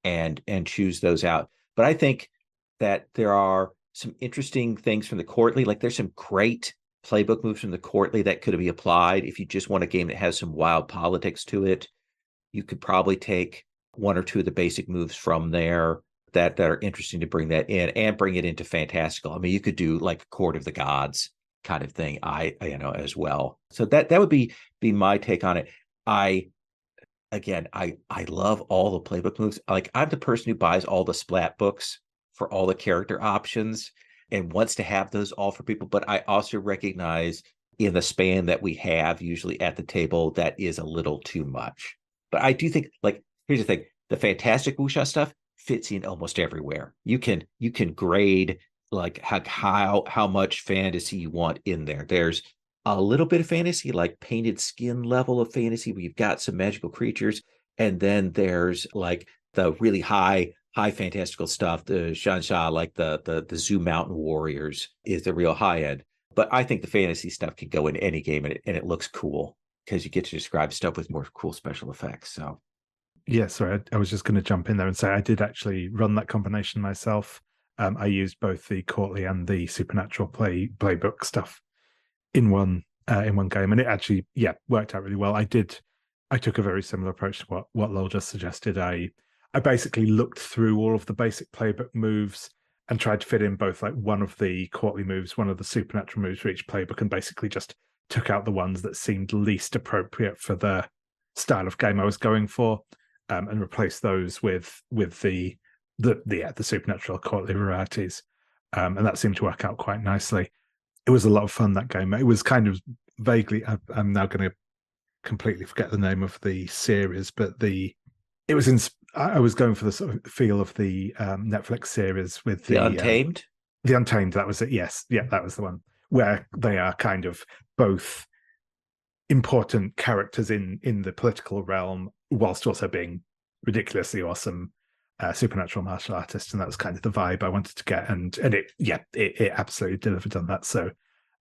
and choose those out. But I think that there are some interesting things from the courtly. Like there's some great playbook moves from the courtly that could be applied. If you just want a game that has some wild politics to it, you could probably take one or two of the basic moves from there that are interesting to bring that in and bring it into fantastical. I mean, you could do like Court of the Gods kind of thing, as well. So that would be my take on it. I Again, I love all the playbook moves. Like I'm the person who buys all the splat books for all the character options and wants to have those all for people. But I also recognize in the span that we have usually at the table, that is a little too much. But I do think, like, here's the thing: the fantastic wuxia stuff fits in almost everywhere. You can grade like how much fantasy you want in there. There's a little bit of fantasy, like painted skin level of fantasy, where you've got some magical creatures, and then there's like the really high fantastical stuff. The Shansha, like the Zoo Mountain Warriors, is the real high end. But I think the fantasy stuff can go in any game, and it looks cool because you get to describe stuff with more cool special effects. So Yeah, sorry, I was just going to jump in there and say I did actually run that combination myself. I used both the courtly and the supernatural playbook stuff in one game, and it actually worked out really well. I took a very similar approach to what Lowell just suggested. I basically looked through all of the basic playbook moves and tried to fit in both like one of the courtly moves, one of the supernatural moves for each playbook, and basically just took out the ones that seemed least appropriate for the style of game I was going for, and replaced those with the supernatural courtly varieties, and that seemed to work out quite nicely. It was a lot of fun, that game. It was kind of vaguely, I'm now going to completely forget the name of the series, but I was going for the sort of feel of the Netflix series with the Untamed. The Untamed, that was it. Yes, yeah, that was the one where they are kind of both important characters in the political realm, whilst also being ridiculously awesome supernatural martial artists, and that was kind of the vibe I wanted to get, and it absolutely delivered on that. So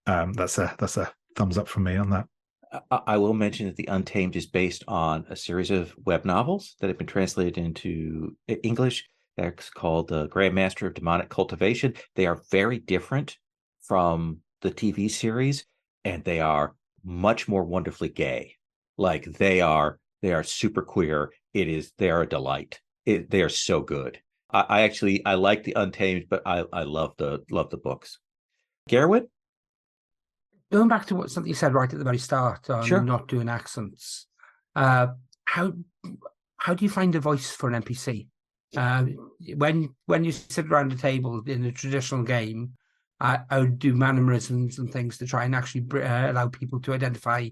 that's a thumbs up from me on that. I will mention that The Untamed is based on a series of web novels that have been translated into English. That's called The Grandmaster of Demonic Cultivation. They are very different from the TV series, and they are much more wonderfully gay. Like they are super queer. They are a delight. They are so good. I like The Untamed, but I love the books. Garrett? Going back to something you said right at the very start on Sure. not doing accents, how do you find a voice for an NPC? When you sit around a table in a traditional game, I would do mannerisms and things to try and actually allow people to identify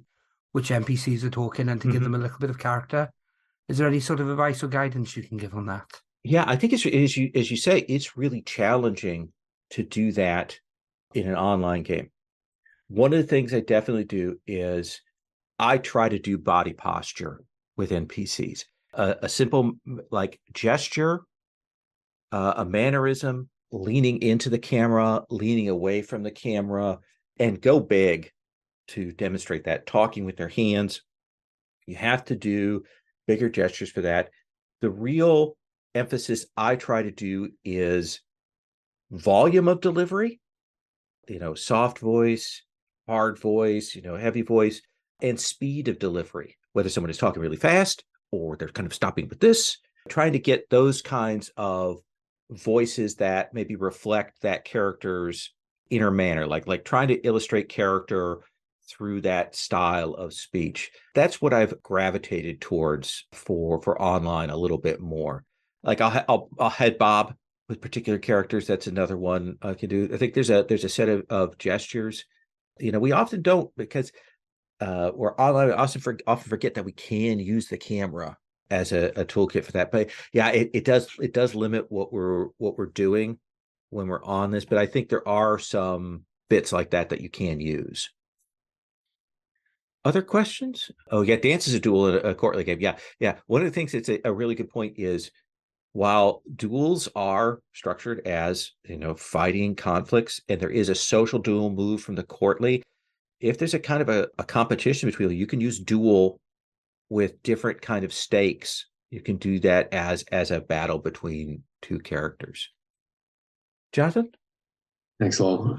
which NPCs are talking and to give them a little bit of character. Is there any sort of advice or guidance you can give on that? Yeah, I think it's as you say, it's really challenging to do that in an online game. One of the things I definitely do is I try to do body posture with NPCs. A simple like gesture, a mannerism, leaning into the camera, leaning away from the camera, and go big to demonstrate that. Talking with their hands. You have to do bigger gestures for that. The real emphasis I try to do is volume of delivery, soft voice, hard voice, heavy voice, and speed of delivery, whether someone is talking really fast or they're kind of stopping with this, trying to get those kinds of voices that maybe reflect that character's inner manner, like trying to illustrate character through that style of speech. That's what I've gravitated towards for online a little bit more. Like I'll head bob with particular characters. That's another one I can do. I think there's a set of gestures. We often don't, because we're online. We often forget that we can use the camera as a toolkit for that. But yeah, it does limit what we're doing when we're on this. But I think there are some bits like that you can use. Other questions? Oh yeah, dance is a duel in a courtly game. Yeah. One of the things that's a really good point is, while duels are structured as fighting conflicts, and there is a social duel move from the courtly, if there's a kind of a competition between you can use duel with different kind of stakes. You can do that as a battle between two characters. Jonathan? Thanks, Lowell.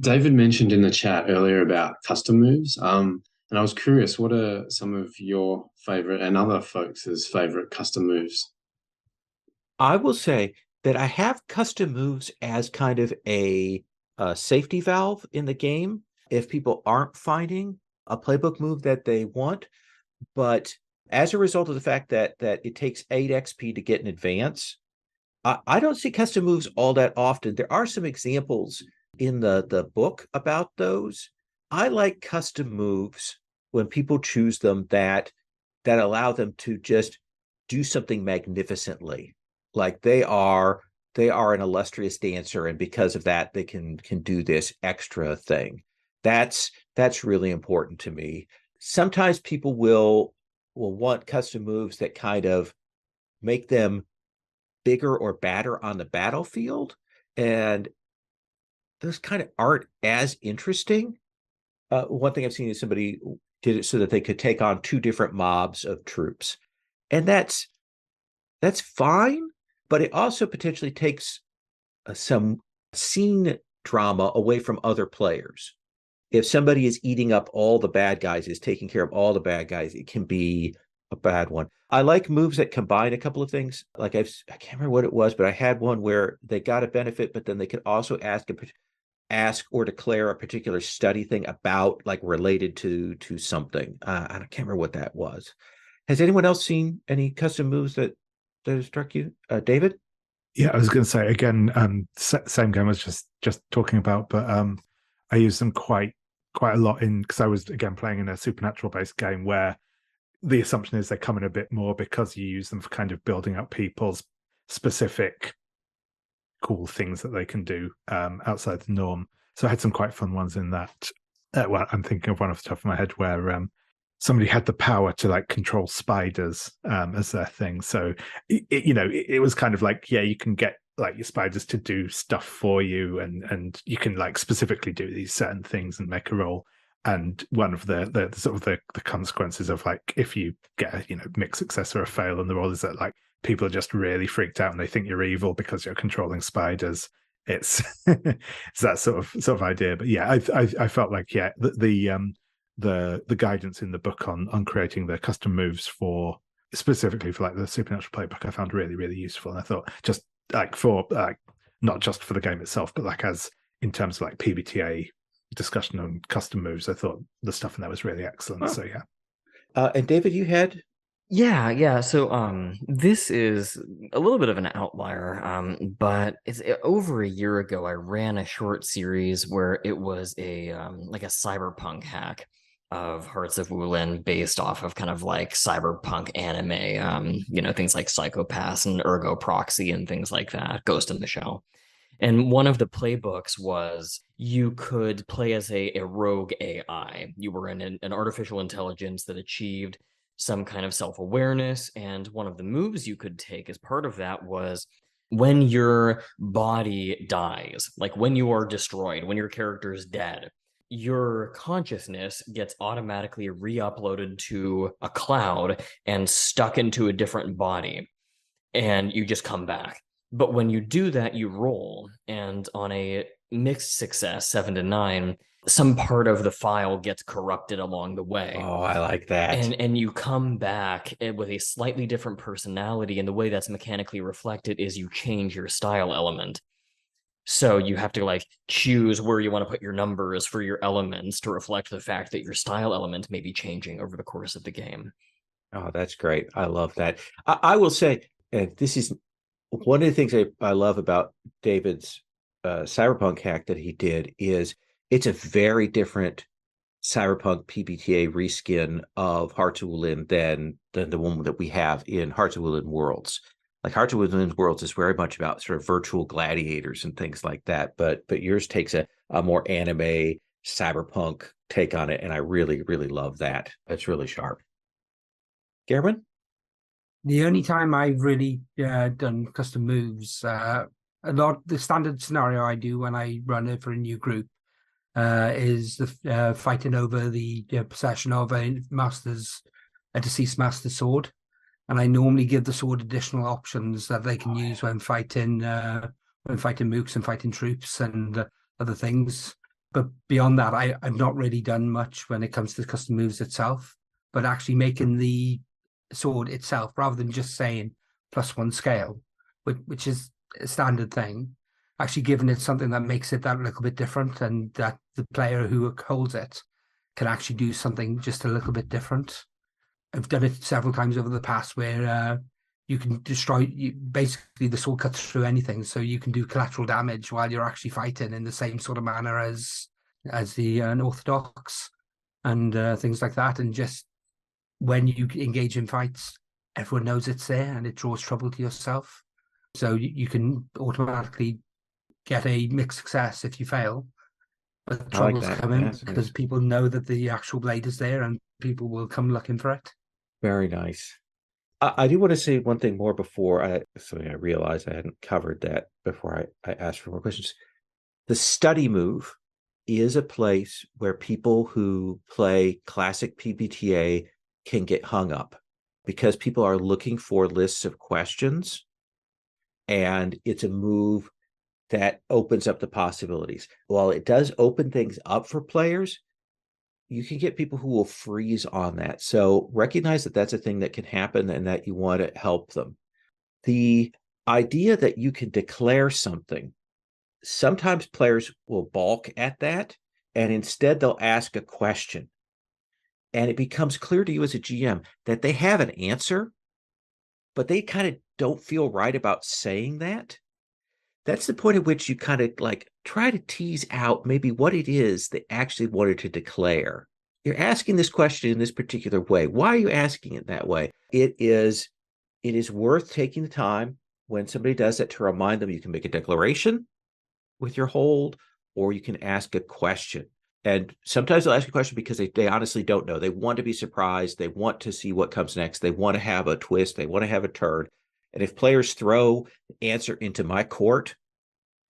David mentioned in the chat earlier about custom moves. And I was curious, what are some of your favorite and other folks' favorite custom moves? I will say that I have custom moves as kind of a safety valve in the game if people aren't finding a playbook move that they want. But as a result of the fact that it takes 8 XP to get an advance, I don't see custom moves all that often. There are some examples in the book about those. I like custom moves when people choose them that allow them to just do something magnificently. Like they are an illustrious dancer, and because of that, they can do this extra thing. That's really important to me. Sometimes people will want custom moves that kind of make them bigger or badder on the battlefield, and those kind of aren't as interesting. One thing I've seen is somebody did it so that they could take on 2 different mobs of troops, and that's fine, but it also potentially takes some scene drama away from other players. If somebody is eating up all the bad guys, is taking care of all the bad guys, it can be a bad one. I like moves that combine a couple of things. Like I can't remember what it was, but I had one where they got a benefit, but then they could also ask or declare a particular study thing about, like, related to something. I can't remember what that was. Has anyone else seen any custom moves that struck you, David? Yeah, I was going to say again, same game I was just talking about, but I use them quite a lot because I was again playing in a supernatural based game where the assumption is they come in a bit more because you use them for kind of building up people's specific cool things that they can do outside the norm. So I had some quite fun ones in that. Well, I'm thinking of one off the top of my head where somebody had the power to like control spiders as their thing. So it was kind of like, yeah, you can get like your spiders to do stuff for you, and you can like specifically do these certain things and make a roll. And one of the sort of the consequences of like if you get a mixed success or a fail on the roll is that like people are just really freaked out and they think you're evil because you're controlling spiders. It's it's that sort of idea. But yeah, I felt like the guidance in the book on creating the custom moves specifically for like the supernatural playbook I found really, really useful. And I thought just like for not just for the game itself, but like as in terms of like PBTA discussion on custom moves, I thought the stuff in there was really excellent. Oh. So yeah. And David, you had? Yeah. So this is a little bit of an outlier, but it's over a year ago I ran a short series where it was a like a cyberpunk hack of Hearts of Wulin based off of kind of like cyberpunk anime, things like Psychopaths and Ergo Proxy and things like that, Ghost in the Shell. And one of the playbooks was you could play as a rogue AI. You were an artificial intelligence that achieved some kind of self-awareness. And one of the moves you could take as part of that was when your body dies, like when you are destroyed, when your character is dead, your consciousness gets automatically re-uploaded to a cloud and stuck into a different body, and you just come back. But when you do that, you roll, and on a mixed success, 7 to 9, some part of the file gets corrupted along the way. Oh, I like that. And you come back with a slightly different personality, and the way that's mechanically reflected is you change your style element. So you have to like choose where you want to put your numbers for your elements to reflect the fact that your style element may be changing over the course of the game. Oh, that's great. I love that. I will say, this is one of the things I love about David's Cyberpunk hack that he did is it's a very different Cyberpunk PBTA reskin of Hearts of Wulin than the one that we have in Hearts of Wulin Worlds. Like Hearts of Wulin Worlds is very much about sort of virtual gladiators and things like that, but yours takes a more anime cyberpunk take on it, and I really, really love that. It's really sharp. Gerwin? The only time I've really done custom moves, the standard scenario I do when I run it for a new group is the fighting over the possession of a deceased master's sword. And I normally give the sword additional options that they can use when fighting mooks and fighting troops and other things. But beyond that, I've not really done much when it comes to the custom moves itself. But actually making the sword itself, rather than just saying +1 scale, which is a standard thing, actually giving it something that makes it that little bit different, and that the player who holds it can actually do something just a little bit different. I've done it several times over the past where you can basically the sword cuts through anything, so you can do collateral damage while you're actually fighting in the same sort of manner as the unorthodox and things like that. And just when you engage in fights, everyone knows it's there and it draws trouble to yourself. So you can automatically get a mixed success if you fail. But troubles come in because people know that the actual blade is there and people will come looking for it. Very nice. I do want to say one thing more before I realized I hadn't covered that before I asked for more questions. The study move is a place where people who play classic PBTA can get hung up because people are looking for lists of questions, and it's a move that opens up the possibilities. While it does open things up for players, you can get people who will freeze on that. So recognize that that's a thing that can happen and that you want to help them. The idea that you can declare something, sometimes players will balk at that, and instead they'll ask a question. And it becomes clear to you as a GM that they have an answer, but they kind of don't feel right about saying that. That's the point at which you kind of like try to tease out maybe what it is they actually wanted to declare. You're asking this question in this particular way. Why are you asking it that way? It is worth taking the time when somebody does that to remind them you can make a declaration with your hold, or you can ask a question. And sometimes they'll ask a question because they honestly don't know. They want to be surprised. They want to see what comes next. They want to have a twist. They want to have a turn. And if players throw the answer into my court,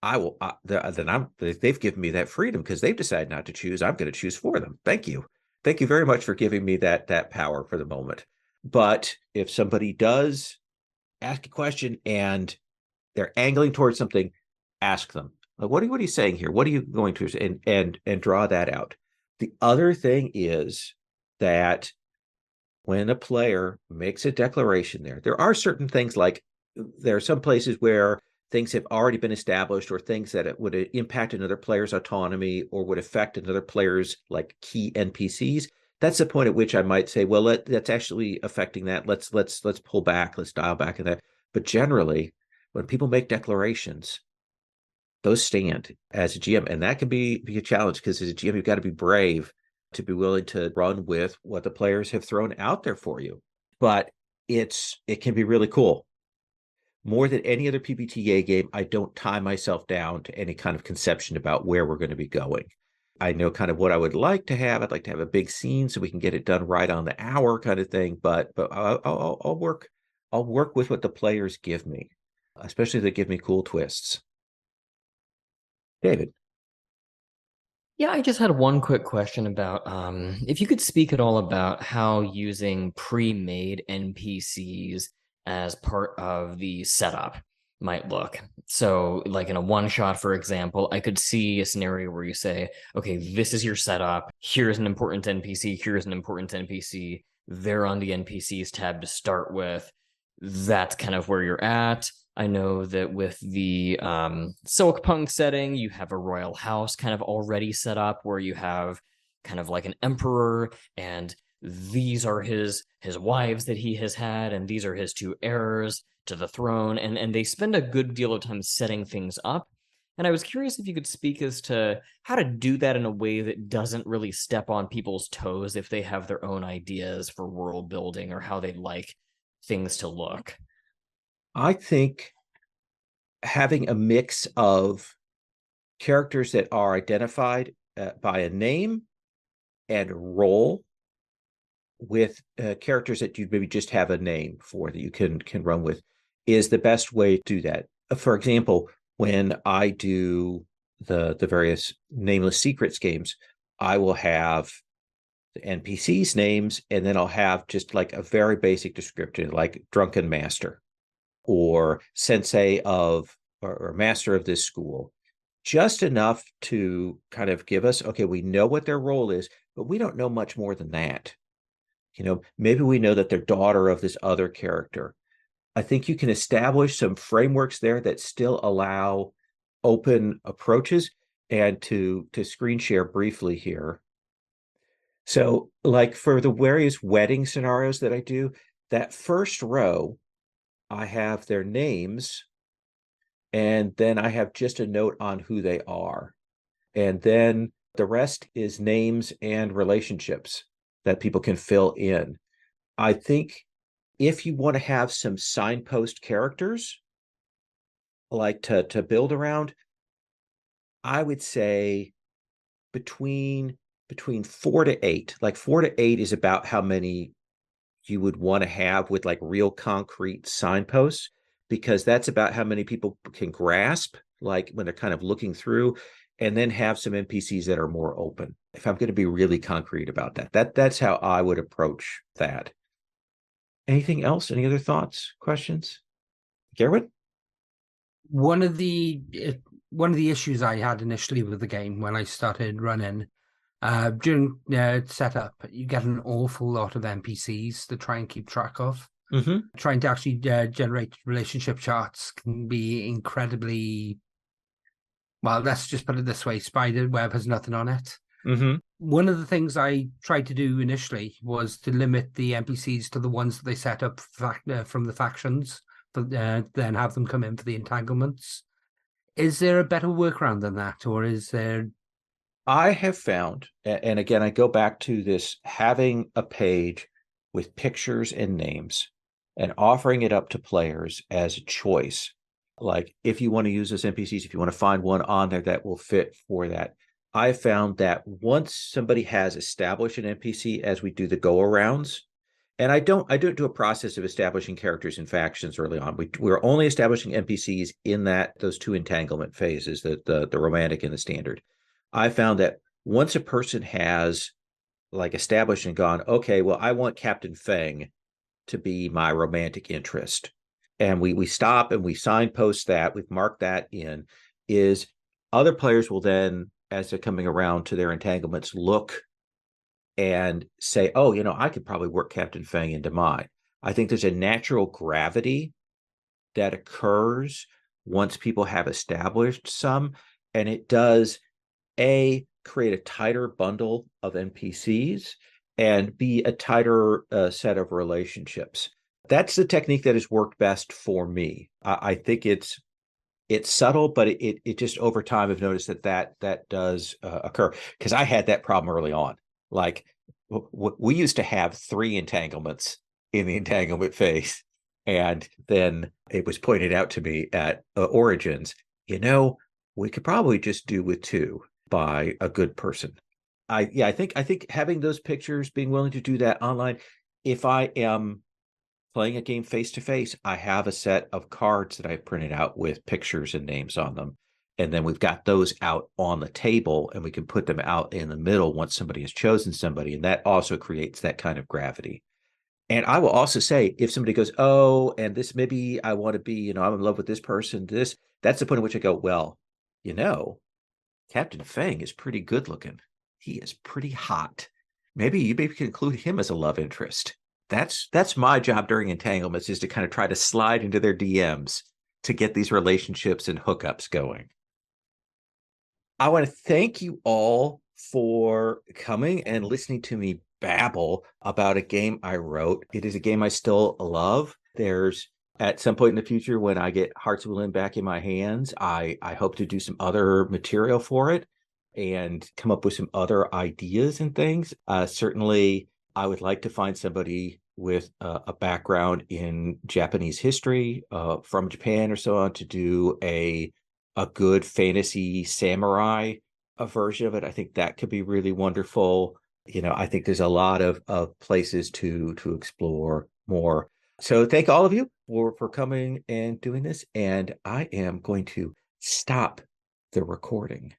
they've given me that freedom because they've decided not to choose. I'm going to choose for them. Thank you. Thank you very much for giving me that power for the moment. But if somebody does ask a question and they're angling towards something, ask them, like, what are you saying here? What are you going to, and draw that out. The other thing is that when a player makes a declaration there are certain things, like there are some places where things have already been established, or things that it would impact another player's autonomy or would affect another player's like key NPCs. That's the point at which I might say, well, that's actually affecting that. Let's pull back. Let's dial back in that. But generally, when people make declarations, those stand as a GM, and that can be a challenge because as a GM, you've got to be brave to be willing to run with what the players have thrown out there for you. But it can be really cool. more than any other PBTA game, I don't tie myself down to any kind of conception about where we're going to be going. I know kind of what I would like to have. I'd like to have a big scene so we can get it done right on the hour kind of thing. But I'll work with what the players give me, especially if they give me cool twists. David. Yeah, I just had one quick question about if you could speak at all about how using pre-made NPCs as part of the setup might look. So, like in a one shot, for example, I could see a scenario where you say, okay, this is your setup. Here's an important NPC. Here's an important NPC. They're on the NPCs tab to start with. That's kind of where you're at. I know that with the Silkpunk setting, you have a royal house kind of already set up where you have kind of like an emperor, and these are his wives that he has had, and these are his two heirs to the throne, and they spend a good deal of time setting things up. And I was curious if you could speak as to how to do that in a way that doesn't really step on people's toes if they have their own ideas for world building or how they'd like things to look. I think having a mix of characters that are identified by a name and role with characters that you maybe just have a name for that you can run with is the best way to do that. For example, when I do the various Nameless Secrets games, I will have the NPCs names, and then I'll have just like a very basic description, like Drunken Master or Sensei of or Master of this school, just enough to kind of give us, okay, we know what their role is, but we don't know much more than that. Maybe we know that they're daughter of this other character. I think you can establish some frameworks there that still allow open approaches. And to screen share briefly here. So like for the various wedding scenarios that I do, that first row, I have their names, and then I have just a note on who they are. And then the rest is names and relationships that people can fill in. I think if you want to have some signpost characters like to build around, I would say between 4 to 8. Like 4 to 8 is about how many you would want to have with like real concrete signposts, because that's about how many people can grasp, like when they're kind of looking through, and then have some NPCs that are more open. If I'm going to be really concrete about that's how I would approach that. Anything else? Any other thoughts, questions? Gerwin? One of the issues I had initially with the game when I started running, during setup, you get an awful lot of NPCs to try and keep track of. Mm-hmm. Trying to actually generate relationship charts can be incredibly, well, let's just put it this way, spider web has nothing on it. Mm-hmm. One of the things I tried to do initially was to limit the NPCs to the ones that they set up from the factions, but then have them come in for the entanglements. Is there a better workaround than that, or is there? I have found, and again, I go back to this, having a page with pictures and names and offering it up to players as a choice. Like if you want to use those NPCs, if you want to find one on there that will fit for that. I found that once somebody has established an NPC, as we do the go-arounds, and I don't do a process of establishing characters and factions early on. We're only establishing NPCs in those two entanglement phases, the romantic and the standard. I found that once a person has like established and gone, okay, well, I want Captain Feng to be my romantic interest, and we stop and we signpost that, we've marked that in, is other players will then, as they're coming around to their entanglements, look and say, oh, I could probably work Captain Feng into mine. I think there's a natural gravity that occurs once people have established some, and it does create a tighter bundle of NPCs, and B, a tighter set of relationships. That's the technique that has worked best for me. I think it's subtle, but it just over time I've noticed that does occur, because I had that problem early on. Like we used to have 3 entanglements in the entanglement phase, And then it was pointed out to me at Origins, we could probably just do with 2 by a good person. I think having those pictures, being willing to do that online, if I am playing a game face to face, I have a set of cards that I've printed out with pictures and names on them. And then we've got those out on the table, and we can put them out in the middle once somebody has chosen somebody. And that also creates that kind of gravity. And I will also say, if somebody goes, oh, and this, maybe I want to be, I'm in love with this person, that's the point at which I go, well, Captain Fang is pretty good looking. He is pretty hot. Maybe you can include him as a love interest. That's my job during entanglements, is to kind of try to slide into their DMs to get these relationships and hookups going. I want to thank you all for coming and listening to me babble about a game I wrote. It is a game I still love. There's, at some point in the future, when I get Hearts of Wulin back in my hands, I hope to do some other material for it and come up with some other ideas and things. Certainly, I would like to find somebody with a background in Japanese history from Japan or so on to do a good fantasy samurai version of it. I think that could be really wonderful. I think there's a lot of places to explore more. So thank all of you for coming and doing this. And I am going to stop the recording.